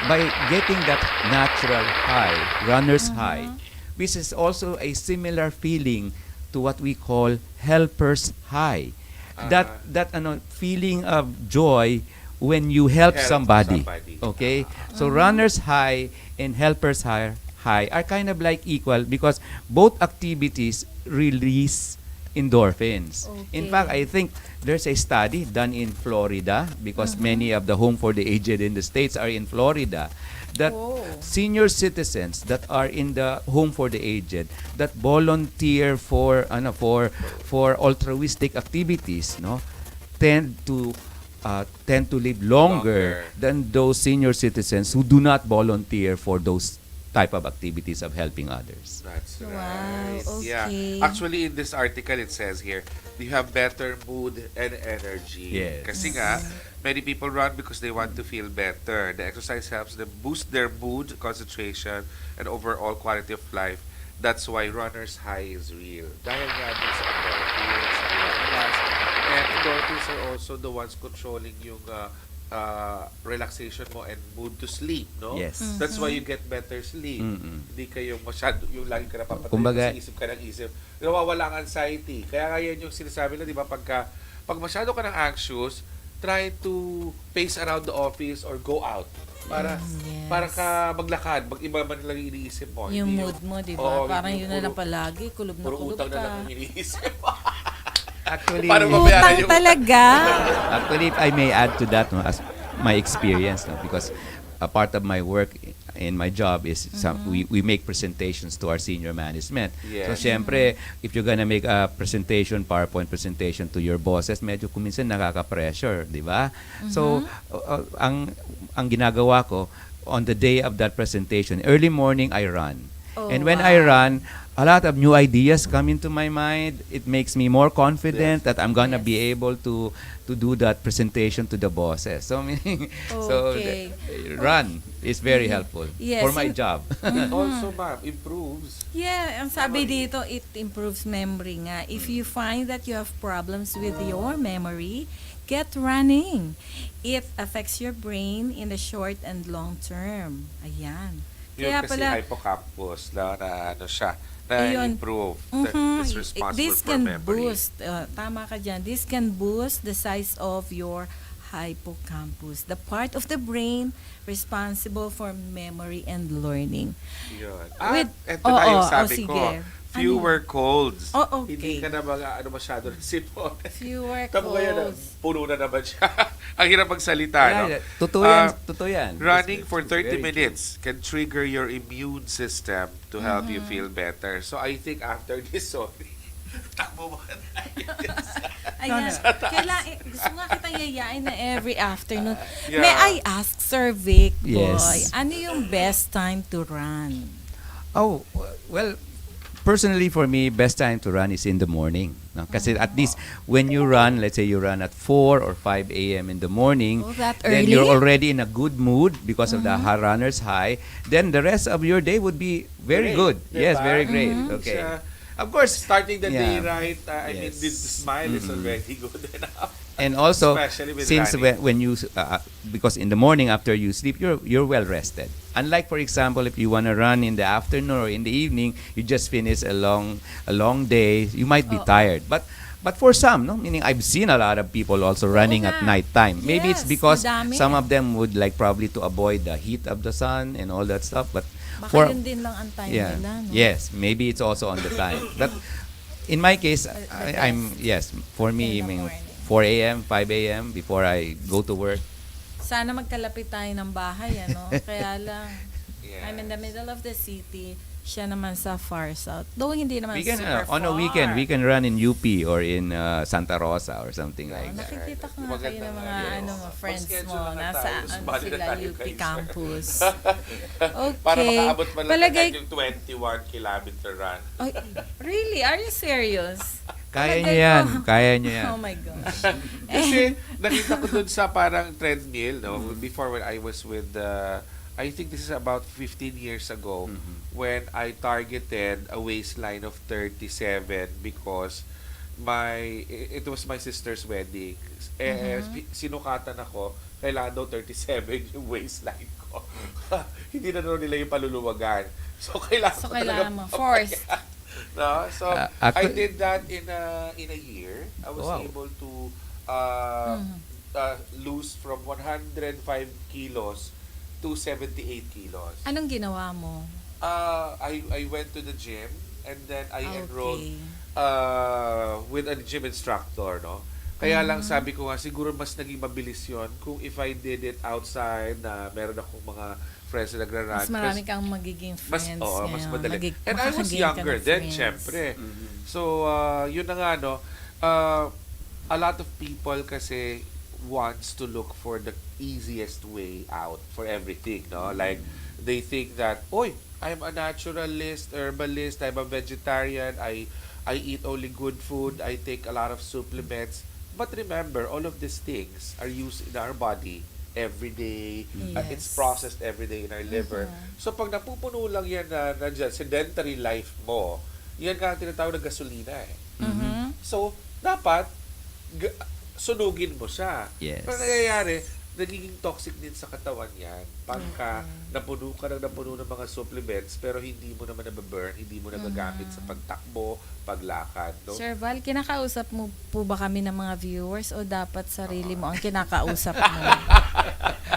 by getting that natural high, runner's high, which is also a similar feeling to what we call helper's high. That feeling of joy when you help Help somebody. somebody. Okay? So runner's high and helper's high are kind of like equal because both activities release endorphins. In Okay. fact, I think there's a study done in Florida because many of the home for the aged in the States are in Florida, that senior citizens that are in the home for the aged that volunteer for altruistic activities, tend to live longer than those senior citizens who do not volunteer for those type of activities of helping others. That's Wow, right. okay. Yeah. Actually, in this article, it says here, you have better mood and energy. Yes. Kasi nga, many people run because they want to feel better. The exercise helps them boost their mood, concentration, and overall quality of life. That's why runner's high is real. Dahil nga dun sa endorphins, and endorphins are also the ones controlling yung relaxation mo and mood to sleep, no? Yes. That's why you get better sleep. Hindi kayo masyado, yung lagi ka napapatay, Kumbaga- isip ka ng isip. Nawawala ang anxiety. Kaya nga yan yung sinasabi na, di ba, pag masyado ka ng anxious, try to pace around the office or go out. Para Yes. para ka maglakad, iba man lang yung iniisip mo. Yung Hindi mood mo, di Oo, ba? Parang hindi yun na lang puro- palagi, kulob na Puro kulob utang na lang ka. yung iniisip mo. Actually, Para mabayaran Utang yung... talaga. Actually, if I may add to that, as my experience, because a part of my work in my job is we make presentations to our senior management. Yes. So, syempre, if you're gonna make a presentation, PowerPoint presentation to your bosses, medyo kuminsan nakaka-pressure, di ba? So, ang ginagawa ko, on the day of that presentation, early morning, I run. And when I run, a lot of new ideas come into my mind. It makes me more confident that I'm gonna be able to do that presentation to the bosses. So meaning, Okay. run is very helpful Yes, for my and- job. Also, ma'am, improves. Yeah, ang sabi dito, it improves memory nga. If you find that you have problems with your memory, get running. It affects your brain in the short and long term. Ayan. Yun Kaya kasi pala, hippocampus na ano siya, na Ayun. improve. Mhm. It's responsible This for can memory. boost, tama ka dyan, this can boost the size of your hippocampus, the part of the brain responsible for memory and learning. Yun. With- Ito na yung oo, sabi ko. sige. Fewer colds. Oh, okay. Hindi ka na masyado ng sipon. Fewer Tama ba yan? colds. Puno na naman siya. Ang hirap magsalita, no? Yeah, totoo yan. Ah, Totoo yan. Running for It's 30 very minutes can trigger your immune system to help you feel better. So I think after this, sorry, takbo mo ka na. Ayan. Gusto nga kitang yayain na every afternoon. Yeah. May I ask, Sir Vic, boy, Yes. ano yung best time to run? Oh, well, personally for me, best time to run is in the morning. No? Kasi at least when you run, let's say you run at 4 or 5 a.m. in the morning, Oh, that then early? you're already in a good mood because of the runner's high. Then the rest of your day would be very Great, good. Yes, diba? very great. Okay. Siya- Of course, Starting the day Yeah. right, I mean, Yes. the smile is already good enough. and also Especially with since running. when you because in the morning after you sleep, you're well rested. Unlike, for example, if you want to run in the afternoon or in the evening, you just finish a long day, you might be tired. But for some, no, meaning I've seen a lot of people also running at nga. night time. Maybe it's Yes, because madami. some of them would like probably to avoid the heat of the sun and all that stuff. But Baka yun din lang ang time nila, no? yes, maybe it's also on the time. But in my case, I'm for me, In the I mean, morning. 4 a.m., 5 a.m. before I go to work. Sana magkalapit tayo ng bahay, ano? Kaya lang, Yeah. I'm in the middle of the city, siya naman sa far south. Though hindi naman We can super far. on a weekend we can run in UP or in Santa Rosa or something like that. Nakikita ko nga Maganda kayo ng mga nga, yes. mga friends Mag-schedule mo. na nga Nasa tayo, ano sumali na sila, tayo, UP guys. campus. Para Okay. makaabot man lang Palagay, yung 21 kilometer run. Ay, really? Are you serious? Kaya nyo Palagay yan. ko. Kaya nyo yan. Oh my gosh. Kasi nakita ko dun sa parang treadmill, no? Before when I was with I think this is about 15 years ago when I targeted a waistline of 37 because it was my sister's wedding. Sinukatan ako, kailangan daw 37 yung waistline ko. Hindi na daw nila yung paluluwagan. So, kailangan ko talaga mo. Forced. No? So, I did that in a year. I was Wow. able to lose from 105 kilos to 78 kilos. Anong ginawa mo? I went to the gym and then I Okay. enrolled with a gym instructor, no? Kaya lang sabi ko nga, siguro mas naging mabilis yon kung if I did it outside na meron akong mga friends na nagra-run. Mas marami kang magiging mas friends mas ngayon. madali. And I was Makakagain ka younger ng then, friends. syempre. So, yun na nga, no? A lot of people kasi wants to look for the easiest way out for everything, no? Like, they think that, oy, I'm a naturalist, herbalist, I'm a vegetarian, I eat only good food, I take a lot of supplements. But remember, all of these things are used in our body every day. It's Yes. processed every day in our liver. So, pag napupuno lang yan na nandyan, sedentary life mo, yan ka ang tinatawag na gasolina eh. So, dapat sunugin mo siya. Yes. Pero nangyayari, nagiging toxic din sa katawan yan. Pagka napuno ka ng mga supplements, pero hindi mo naman nababurn, hindi mo nagagamit sa pagtakbo, paglakad. No? Sir Val, kinakausap mo po ba kami ng mga viewers o dapat sarili mo ang kinakausap mo?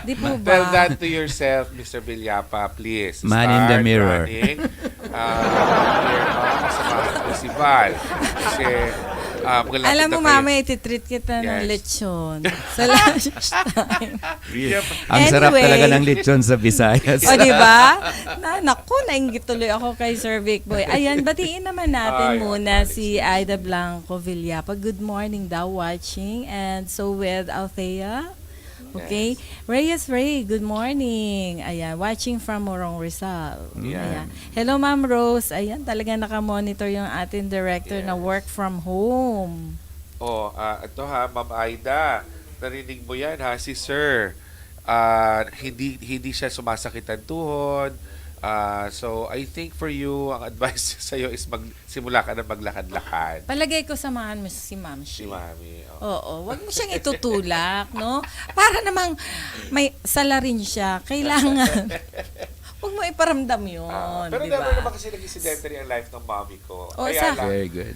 Di po ba? Tell that to yourself, Mr. Villapa, please. Man in the Start mirror. Running. Kasamahan ko si Val. Kasi, Alam mo, mama, ititreat kita ng Yes. lechon. Sa lunch time. Ang sarap Anyway. talaga ng lechon sa Visayas. O, di ba? Naku, nainggit tuloy ako kay Sir Vic Boy. Ayan, batiin naman natin muna si Ida Blanco Villapa. Good morning daw, watching. And so with Althea. Okay. Reyes Ray, good morning. Ayan, watching from Morong Rizal. Ayan. Hello, Ma'am Rose. Ayan, talaga nakamonitor yung ating director na work from home. Ito ha, Ma'am Aida. Narinig mo yan ha, si Sir. Hindi siya sumasakit ang tuhod. So, I think for you, ang advice sa'yo is simula ka na maglakad-lakad. Palagay ko samahan mo si Ma'am Si Shi. Mami. Oo, wag mo siyang itutulak, no? Para namang may salarin siya. Kailangan, wag mo iparamdam yun, Pero di never ba? naman kasi naging sedentary ang life ng mami ko. Oh, Kaya lang, Very good.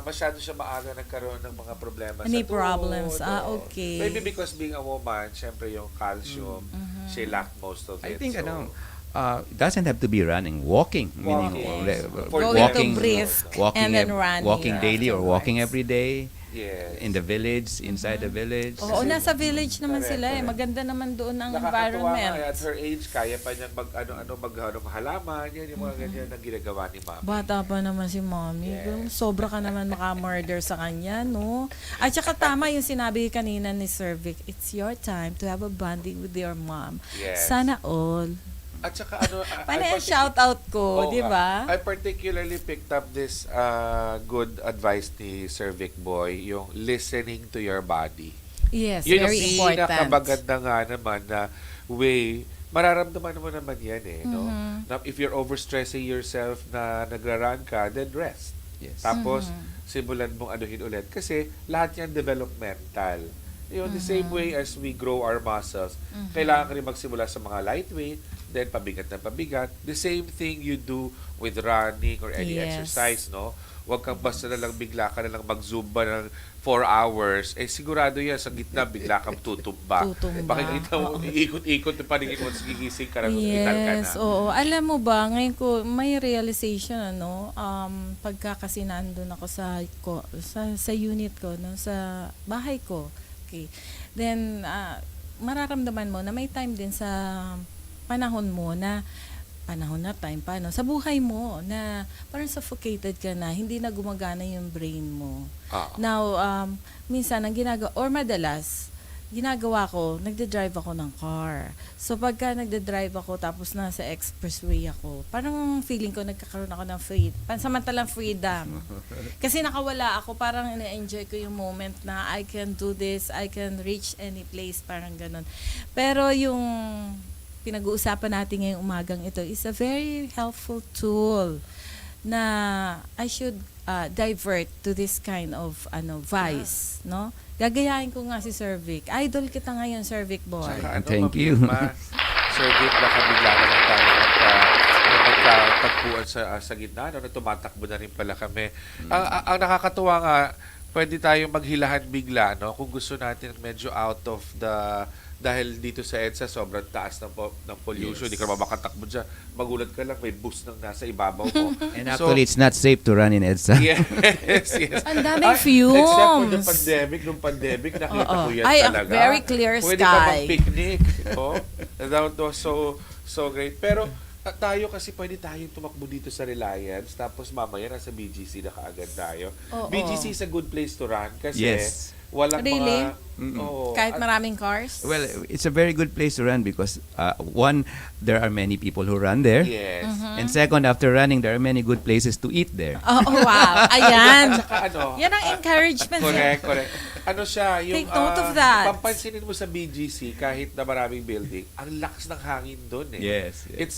masyado siya maaga nagkaroon ng mga problema Any sa tuhod. problems? Oo. Okay. Maybe because being a woman, syempre yung calcium, she lacked most of I it. think, so, it doesn't have to be running. Walking. Meaning, For Going walking, to brisk walking, and then running. walking daily or walking afterwards. every day yes. in the village, inside the village. Oo, nasa village naman Correct, sila eh. correct. Maganda naman doon ang Nakakatuwa nga, environment. at her age, kaya pa niyang mag halaman, yan yung mga ganyan na ginagawa ni mami. Bata pa naman si mommy. Yes. Sobra ka naman makamurder sa kanya, no? At saka tama yung sinabi kanina ni Sir Vic, it's your time to have a bonding with your mom. Yes. Sana all. At saka Paano yung shout out ko, di ba? I particularly picked up this good advice ni Sir Vic Boy, yung listening to your body. Yes, Yun very yung important. pinakamaganda nga naman na way, mararamdaman mo naman yan eh, no? Na if you're overstressing yourself na nagra-run ka, then rest. Yes. Tapos, simulan mong anuhin ulit. Kasi lahat yan developmental. Yun, the same way as we grow our muscles, kailangan ka rin magsimula sa mga lightweight, then pabigat na pabigat. The same thing you do with running or any Yes. exercise, no? Huwag kang basta na lang bigla ka na lang mag-zumba ng 4 hours. Eh, sigurado yan, sa gitna, bigla kang tutumba. Tutumba. Pakikita mo, iikot-ikot yung paningin mo, gigising ka na, hospital ka na. Yes, oo. Alam mo ba, ngayon ko, may realization, ano, pagka kasi nandun ako sa unit ko, no, sa bahay ko. Okay. Then, mararamdaman mo na may time din sa panahon na time pa, no? Sa buhay mo na parang suffocated ka na, hindi na gumagana yung brain mo. Now, minsan ang ginagawa, or madalas, ginagawa ko, nagde-drive ako ng car. So pagka nagde-drive ako tapos nasa expressway ako, parang feeling ko nagkakaroon ako ng pansamantalang freedom. Kasi nakawala ako, parang ina-enjoy ko yung moment na I can do this, I can reach any place, parang ganun. Pero yung pinag-uusapan natin ngayong umagang ito is a very helpful tool na I should divert to this kind of vice, no? Gagayahin ko nga si Sir Vic. Idol kita ngayon, Sir Vic boy. Saka, Thank you. Sir Vic, baka bigla na lang tayo magkatagpuan sa gitna, no? Tumatakbo na rin pala kami. Ang nakakatuwa nga, pwede tayong maghilahan bigla, no? Kung gusto natin medyo out of the... Dahil dito sa EDSA, sobrang taas ng pollution. Hindi ka naman makatakbo dyan. Magulat ka lang, may bus nang nasa ibabaw mo. And actually, it's not safe to run in EDSA. Yes. Ang daming fumes. Except for the pandemic. Nung pandemic, nakita ko yan Ay, talaga. very clear Pwede sky. ka mag-picnic. Oh, that was so great. Pero tayo kasi pwede tayong tumakbo dito sa Reliance, tapos mamaya nasa BGC na kaagad tayo. BGC is a good place to run kasi walang Really? mga... Kahit maraming cars? Well, it's a very good place to run because one, there are many people who run there. Yes. And second, after running, there are many good places to eat there. Oh, wow. Ayan. Saka Yan ang encouragement. Correct. Ano siya, yung... Take note of that. Pampansinin mo sa BGC, kahit na maraming building, ang lakas ng hangin doon eh. Yes. It's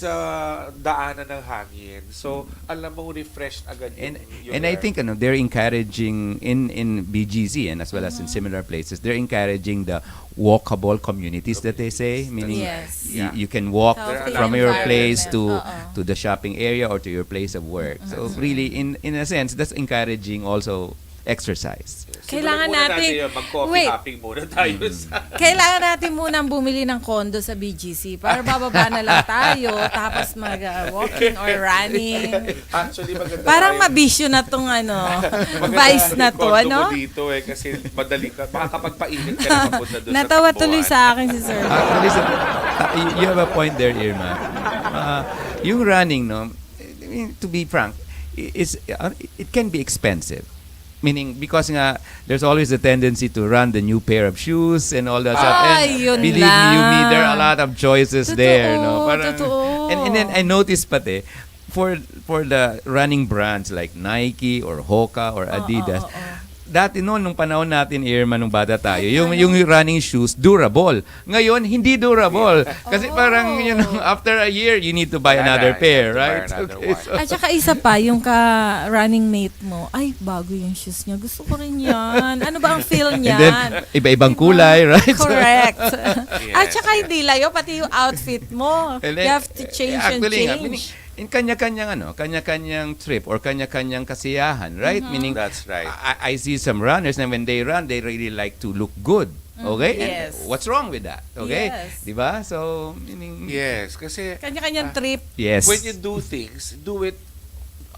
daanan ng hangin. So, alam mo, refreshed agad yung And I think they're encouraging in BGC and as well as in similar places, they're encouraging the walkable communities that they say, meaning Yes. you can walk Healthy from your place environment. to the shopping area or to your place of work. So really, in a sense, that's encouraging also exercise. Kailangan natin- mag-coffee Wait. hopping muna tayo sa... Kailangan natin munang bumili ng condo sa BGC para bababa na lang tayo tapos mag-walking or running. Actually, maganda Parang tayo. mabisyo na tong Maganda vice na yung to, condo ano? mo dito kasi madali ka. Makakapagpainit ka na mapunta doon Natawa sa tuloy takbuhan. sa akin si Sir. Listen, you have a point there, Irma. Yung running, no, I mean, to be frank, it can be expensive. Meaning, because nga, there's always a tendency to run the new pair of shoes and all that stuff. And yun believe me, there are a lang. lot of choices Totoo, there. No? totoo. And then I noticed pati, for the running brands like Nike or Hoka or Adidas, dati noon, nung panahon natin, Irma, nung bata tayo, yung running shoes, durable. Ngayon, hindi durable. Kasi parang, after a year, you need to buy Wala another na, pair, you have to buy right? another Okay, one. so- At saka isa pa, yung ka-running mate mo, ay, bago yung shoes niya. Gusto ko rin yan. Ano ba ang feel And niyan? then, iba-ibang kulay, right? Correct. At Yes, saka hindi layo, pati yung outfit mo. And You then, have to change and actually, change. In kanya-kanyang trip or kanya-kanyang kasiyahan, right? Meaning, That's right. I see some runners na when they run, they really like to look good. Okay? Yes. And what's wrong with that? Okay? Yes. Diba? So, meaning, Yes, kasi Kanya-kanyang trip. yes. when you do things, do it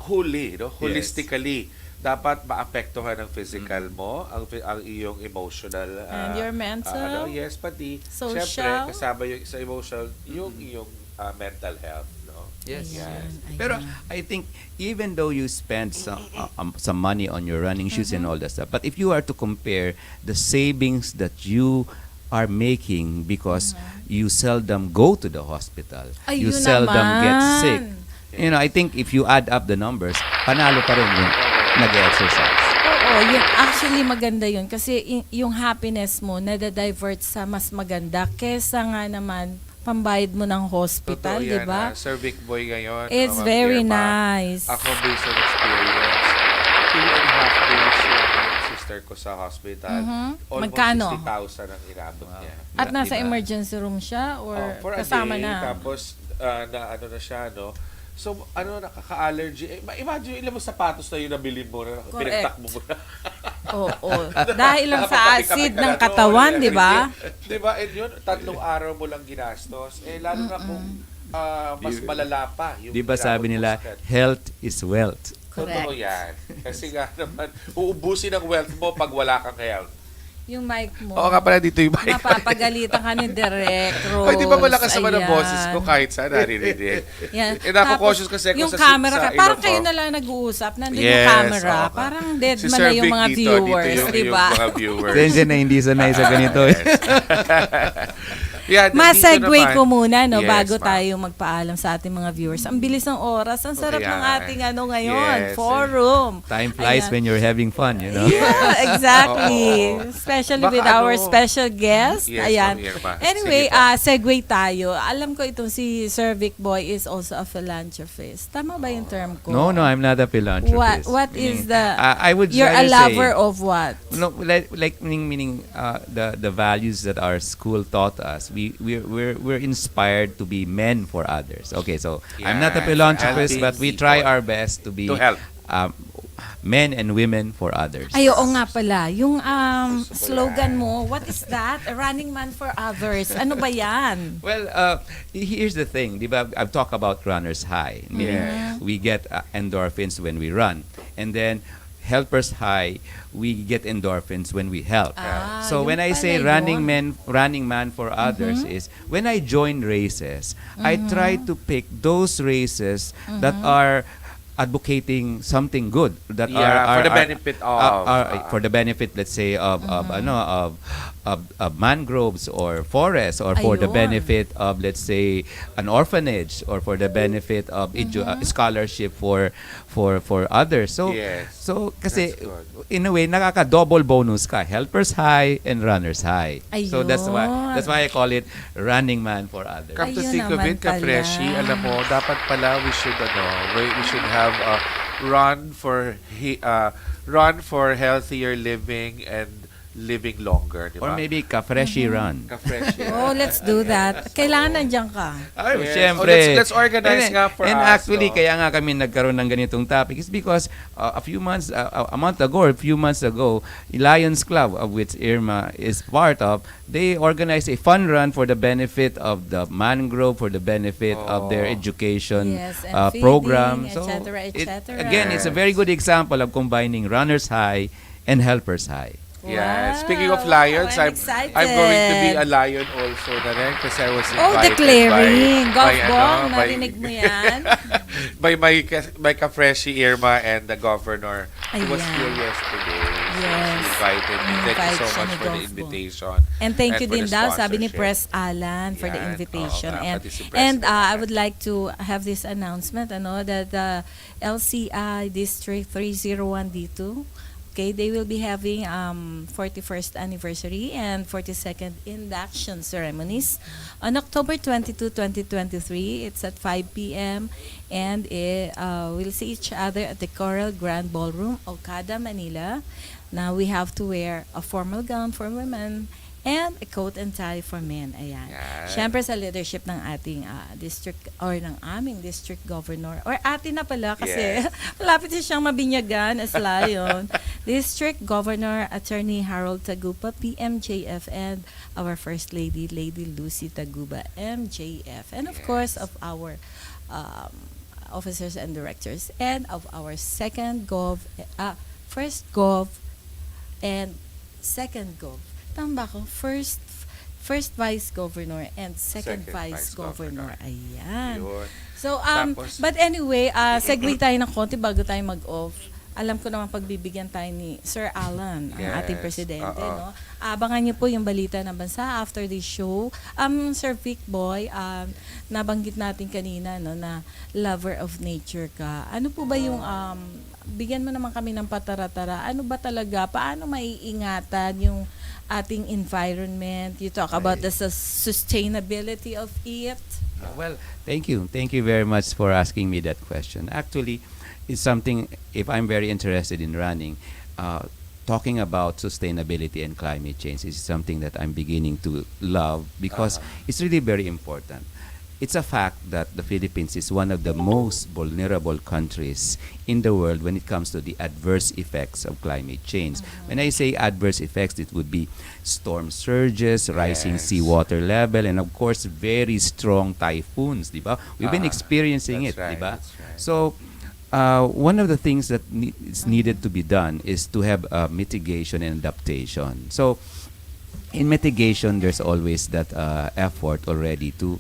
wholly, no? Holistically. Dapat maapektuhan ang physical mo, ang iyong emotional And your mental. yes, pati Social. syempre kasama yung sa emotional yung iyong mental health, no? Yes. Ayan, Pero ayan. I think even though you spend some money on your running shoes and all that stuff, but if you are to compare the savings that you are making because you seldom go to the hospital, you Ayun seldom get naman. sick. I think if you add up the numbers, panalo pa rin yung nag-exercise. Oo, yun, actually maganda yun kasi yung happiness mo na-divert sa mas maganda kesa nga naman pambayad mo ng hospital, Totoo di yan, ba? Sir Vic Boy ngayon. It's Ma'am very Irma. nice. Ako based on experience, 2.5 days yung sister ko sa hospital. Almost Magkano? 60,000 ang inabot niya. At nasa Diba? emergency room siya or For a kasama day, na? tapos na ano na siya, no? So, nakaka-allergy. Imagine ilang mo sapatos na yun nabili mo na Correct. pinagtakbo mo na. Oo. Dahil lang sa acid ng katawan, di ba? Di ba? And yun, 3 araw mo lang ginastos. Lalo na kung mas malala pa. Yung Di ba sabi nila, ginamot mo sa health is wealth. Totoo Correct. yan. Kasi nga naman, uubusin ang wealth mo pag wala kang health. yung mic mo. Oo nga pala, dito yung mic. Mapapagalitan ka ni Direct Rose. Ay, di ba malakas naman ang Ayan. boses ko kahit saan naririnig? Yan. Naku-cautious kasi ako yung sa camera sa ka, parang ilong kayo ko. na lang nag-uusap. Nandun Yes, yung camera. oo. Parang dead Si man Sir na yung Vic mga dito, viewers, dito di ba? yung mga viewers. Tensya na hindi sanay sa ganito. Yeah, Ma-segue dito naman- ko muna, no, Yes, bago ma'am. tayo magpaalam sa ating mga viewers. Ang bilis ng oras. Ang sarap Kaya ng nga, ating ngayon, yes, forum. Time flies Ayan. when you're having fun, you know? Yeah, exactly. Oo. Especially Baka with our ano- special guest. Yes, Ayan. Ma'am Irma. Anyway, Sige po. segue tayo. Alam ko itong si Sir Vic Boy is also a philanthropist. Tama ba yung term ko? No, I'm not a philanthropist. What is the... I would You're a rather lover say, of what? No, like meaning the values that our school taught us. We're inspired to be men for others. Okay, so I'm not a Yes, philanthropist, but we helping try people. our best to be To help. men and women for others. Ay, oo nga pala. Yung slogan mo, what is that? A running man for others. Ano ba yan? Well, here's the thing, di ba? I've talked about runner's high. Meaning Yes. we get endorphins when we run. And then helper's high, we get endorphins when we help. So yun when I say pala running man for others is when I join races, I try to pick those races that are advocating something good that Yeah, for the benefit of, for the benefit, let's say, of mangroves or forests, or for the Ayun. benefit of, let's say, an orphanage, or for the benefit of scholarship for others. So Yes. so kasi That's good. in a way nakaka-double bonus ka, helpers high and runners high. So that's Ayun. why I call it running man for others. Come to Ayun think of naman it, ka-freshie, pala. alam mo, dapat pala we should have a run for healthier living and living longer, di ba? Or maybe ka-freshie run. Ka-freshie. Oh, let's do that. Kailangan nandiyan ka. Ay, Yes. syempre. Oh, let's organize And- nga for and us, actually, no? kaya nga kami nagkaroon ng ganitong topic is because a month ago or a few months ago, Lions Club, of which IRMA is part of, they organized a fun run for the benefit of the mangrove, for the benefit of their education Yes, and feeding, program. et cetera, et cetera. Again, it's a very good example of combining runners high and helpers high. Yeah. Wow, Speaking of lions, I'm I'm going to be a excited. lion also na rin kasi I was Oh, invited declaring. Golf by, ball, by- narinig mo yan? by my ka-freshie Irma and the governor. He was Ayan. here yesterday. So Yes. she invited me. Thank you Invite so siya much ni for the Golf Ball. invitation. And thank you for din the daw, sabi ni sponsorship. Press Alan for the Yan. invitation. Oo, And pati si Press and I Alan. would like to have this announcement, that the LCI District 301D2, okay, they will be having 41st anniversary and 42nd induction ceremonies on October 22, 2023. It's at 5 p.m. and we'll see each other at the Coral Grand Ballroom, Okada, Manila. Now we have to wear a formal gown for women and a coat and tie for men. Ayan. Yan. Siyempre sa leadership ng ating district or ng aming district governor or atin na pala kasi Yes. malapit na siyang mabinyagan as Lion. District Governor Attorney Harold Tagupa, PMJF, and our First Lady, Lady Lucy Taguba, MJF. And of course of our officers and directors and of our first gov and second gov. Tama ba ako? First vice governor and second vice governor. Ayan. Yun. So Tapos- but anyway, segue tayo ng konti bago tayo mag-off. Alam ko naman pagbibigyan tayo ni Sir Alan, ang Yes. ating presidente, Oo. no. Abangan niyo po yung balita ng bansa after the show. Sir Vic Boy, nabanggit natin kanina, no, na lover of nature ka. Ano po ba yung bigyan mo naman kami ng patara-tara. Ano ba talaga? Paano maiingatan yung ating environment? You talk about the sustainability of it. Well, thank you. Thank you very much for asking me that question. Actually, it's something, if I'm very interested in running, talking about sustainability and climate change is something that I'm beginning to love because it's really very important. It's a fact that the Philippines is one of the most vulnerable countries in the world when it comes to the adverse effects of climate change. When I say adverse effects, it would be storm surges, rising Yes. seawater level, and of course, very strong typhoons, di ba? We've been experiencing it, That's di ba? right, that's right. So, one of the things that is needed to be done is to have mitigation and adaptation. So, in mitigation, there's always that effort already to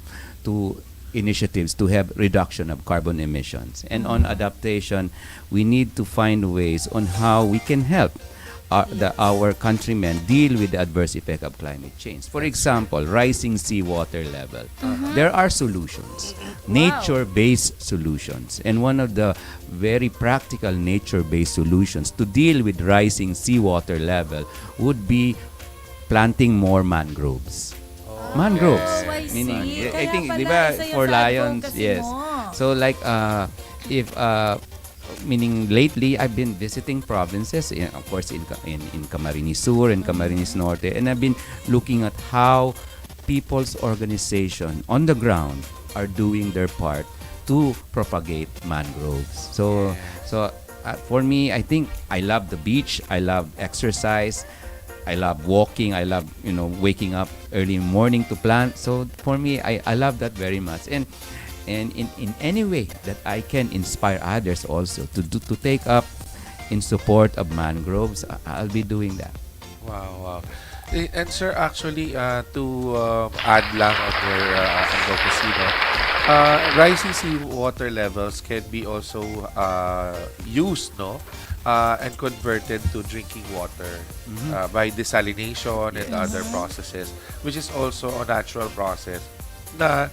initiatives to have reduction of carbon emissions. And on adaptation, we need to find ways on how we can help our countrymen deal with the adverse effect of climate change. For example, rising seawater level. There are solutions, nature-based solutions. And one of the very practical nature-based solutions to deal with rising seawater level would be planting more mangroves. Mangroves. Oh, I see. Meaning, I Kaya think, pala, di ba, isa yung for sa lions, advocacy yes. mo. So like, if, meaning lately, I've been visiting provinces, of course, in Camarines Sur and Camarines Norte, and I've been looking at how people's organization on the ground are doing their part to propagate mangroves. So for me, I think I love the beach, I love exercise, I love walking, I love, waking up early in the morning to plant. So for me, I love that very much. And in any way that I can inspire others also to take up in support of mangroves, I'll be doing that. Wow. And sir, actually, to add lang on your advocacy, no, rising seawater levels can be also used, no, and converted to drinking water by desalination and other processes, which is also a natural process na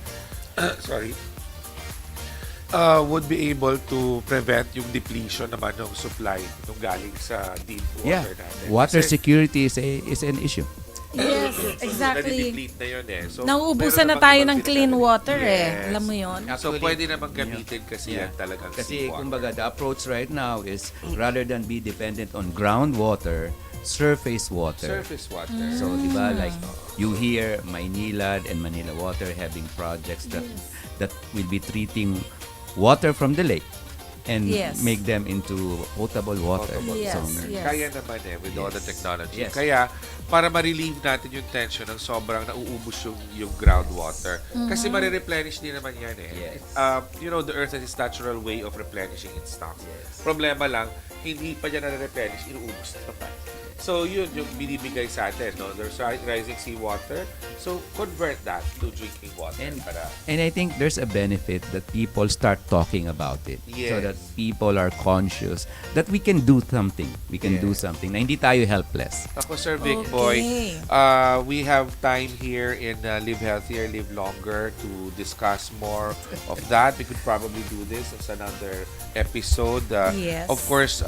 would be able to prevent yung depletion naman ng supply nung galing sa deep water natin. Water Kasi security is an issue. Yes, exactly. nade-deplete na yun eh. So, Nauubusan na meron tayo namang ng clean ibang water Yes. Alam mo yon? So, pwede namang gamitin kasi yan talagang Kasi seawater. kumbaga the approach right now is rather than be dependent on groundwater, surface water. Surface water. So, di ba, like you hear Maynilad and Manila Water having projects that will be treating water from the lake and Yes. make them into potable water. Yes, So, yes. Kaya naman with all the Yes. technology. Yes. Kaya, para ma-relieve natin yung tension ng sobrang nauubos yung groundwater. Kasi marireplenish din naman yan eh. Yes. The Earth has its natural way of replenishing its stock. Problema lang, hindi pa niya na-replenish, inuubos na naman. So, yun yung binibigay sa atin. No? There's rising seawater. So, convert that to drinking water. And I think there's a benefit that people start talking about it. Yes. So that people are conscious that we can do something. We can do something. Na hindi tayo helpless. Ako, Sir Vic Okay. Boy, we have time here in Live Healthier, Live Longer to discuss more of that. We could probably do this as another episode. Yes. Of course,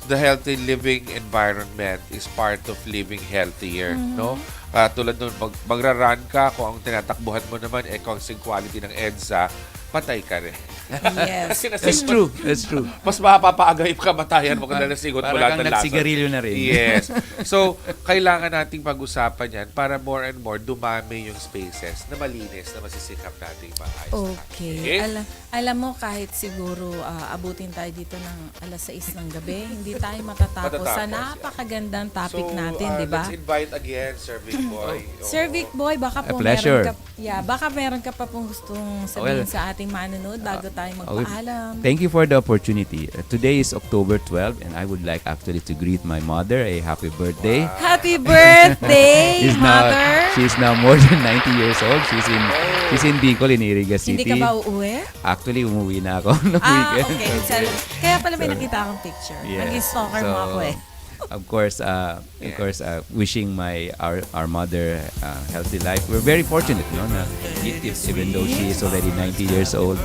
the healthy living environment is part of living healthier, no? Tulad nun, magra-run ka, kung ang tinatakbuhan mo naman constant quality ng EDSA, patay ka rin. Yes. Kasi That's true. That's true. mas mapapaagay yung kamatayan mo kung nalasigot mo Parang lahat ng lason. nagsigarilyo na rin. Yes. So, kailangan nating pag-usapan yan para more and more dumami yung spaces na malinis na masisikap nating maayos. Okay. Alam mo, kahit siguro abutin tayo dito ng alas 6 ng gabi, hindi tayo matatapos sa napakagandang topic natin, di ba? Let's invite again, Sir Vic Boy. Sir Vic Boy, baka po pleasure. baka meron ka pa pong gustong sabihin sa ating manonood bago tayo magpaalam. Thank you for the opportunity. Today is October 12 and I would like actually to greet my mother a happy birthday. Happy birthday, Mother! She's now more than 90 years old. She's in Bicol in Iriga City. Hindi ka ba uuwi? Actually, umuwi na ako noong weekend. Okay. Kaya pala may nakita akong picture. Yes. Nag-stalker mo ako eh. Of course, wishing our mother healthy life. We're very fortunate, no? Na even though she is already 90 years old,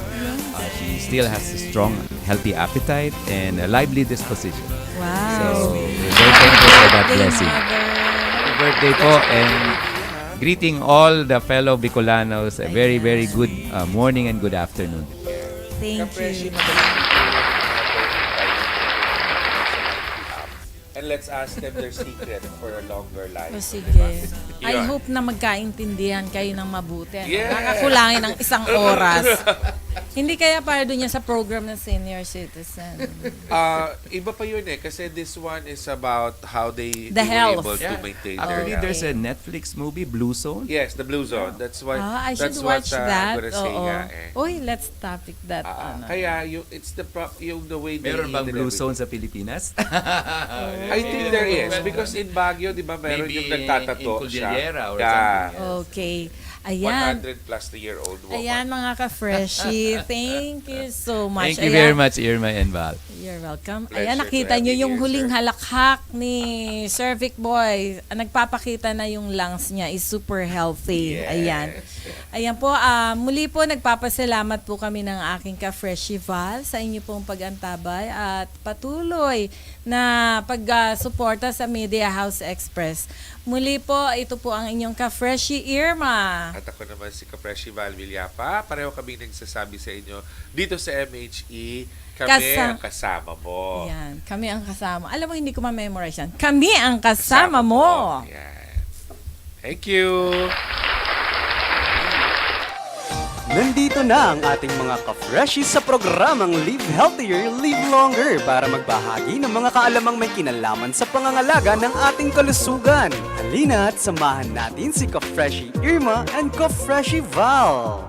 she still has a strong, healthy appetite and a lively disposition. Wow. So we're very thankful for that blessing. Mother. Happy birthday po, and greeting all the fellow Bicolanos a very, very good morning and good afternoon. Thank you. And let's ask them their secret for a longer life. O sige. I Yun. hope na magkaintindihan kayo ng mabuti. Yeah. Nakakulangin ng isang oras. Hindi kaya para doon niya sa program ng senior citizen. Iba pa yun eh. Kasi this one is about how they The were health. able to maintain Actually, their there's a Netflix movie, Blue Zone. Yes, the Blue Zone. That's what I should that's watch what that. I'm gonna say Oo. nga eh. Uy, let's topic that. Kaya it's the way they Meron eat bang and Blue everything. Zone sa Pilipinas? I think there is because in Baguio, di ba, meron Maybe yung nagtatato in siya. Cordillera or Yeah. something. Okay. Ayan. 100 plus the year old woman. Ayan mga ka-freshie. Thank you so much. Thank you very much, Irma and Val. You're welcome. Pleasure Ayan, to nakita have nyo you yung here, huling sir. halakhak ni Sir Vic Boy. Nagpapakita na yung lungs niya is super healthy. Yes. Ayan. Ayan po, muli po nagpapasalamat po kami ng aking ka-freshie Val sa inyo pong pag-antabay at patuloy na pag-suporta sa Media House Express. Muli po, ito po ang inyong ka-freshie Irma. At ako naman si Kapreshi Val Villapa. Pareho kami nagsasabi sa inyo dito sa MHE, kami ang kasama mo. Ayan, kami ang kasama. Alam mo, hindi ko ma-memorize yan. Kami ang kasama mo. Yan. Thank you. Nandito na ang ating mga ka-freshies sa programang Live Healthier, Live Longer para magbahagi ng mga kaalamang may kinalaman sa pangangalaga ng ating kalusugan. Halina at samahan natin si ka-freshie Irma and ka-freshie Val.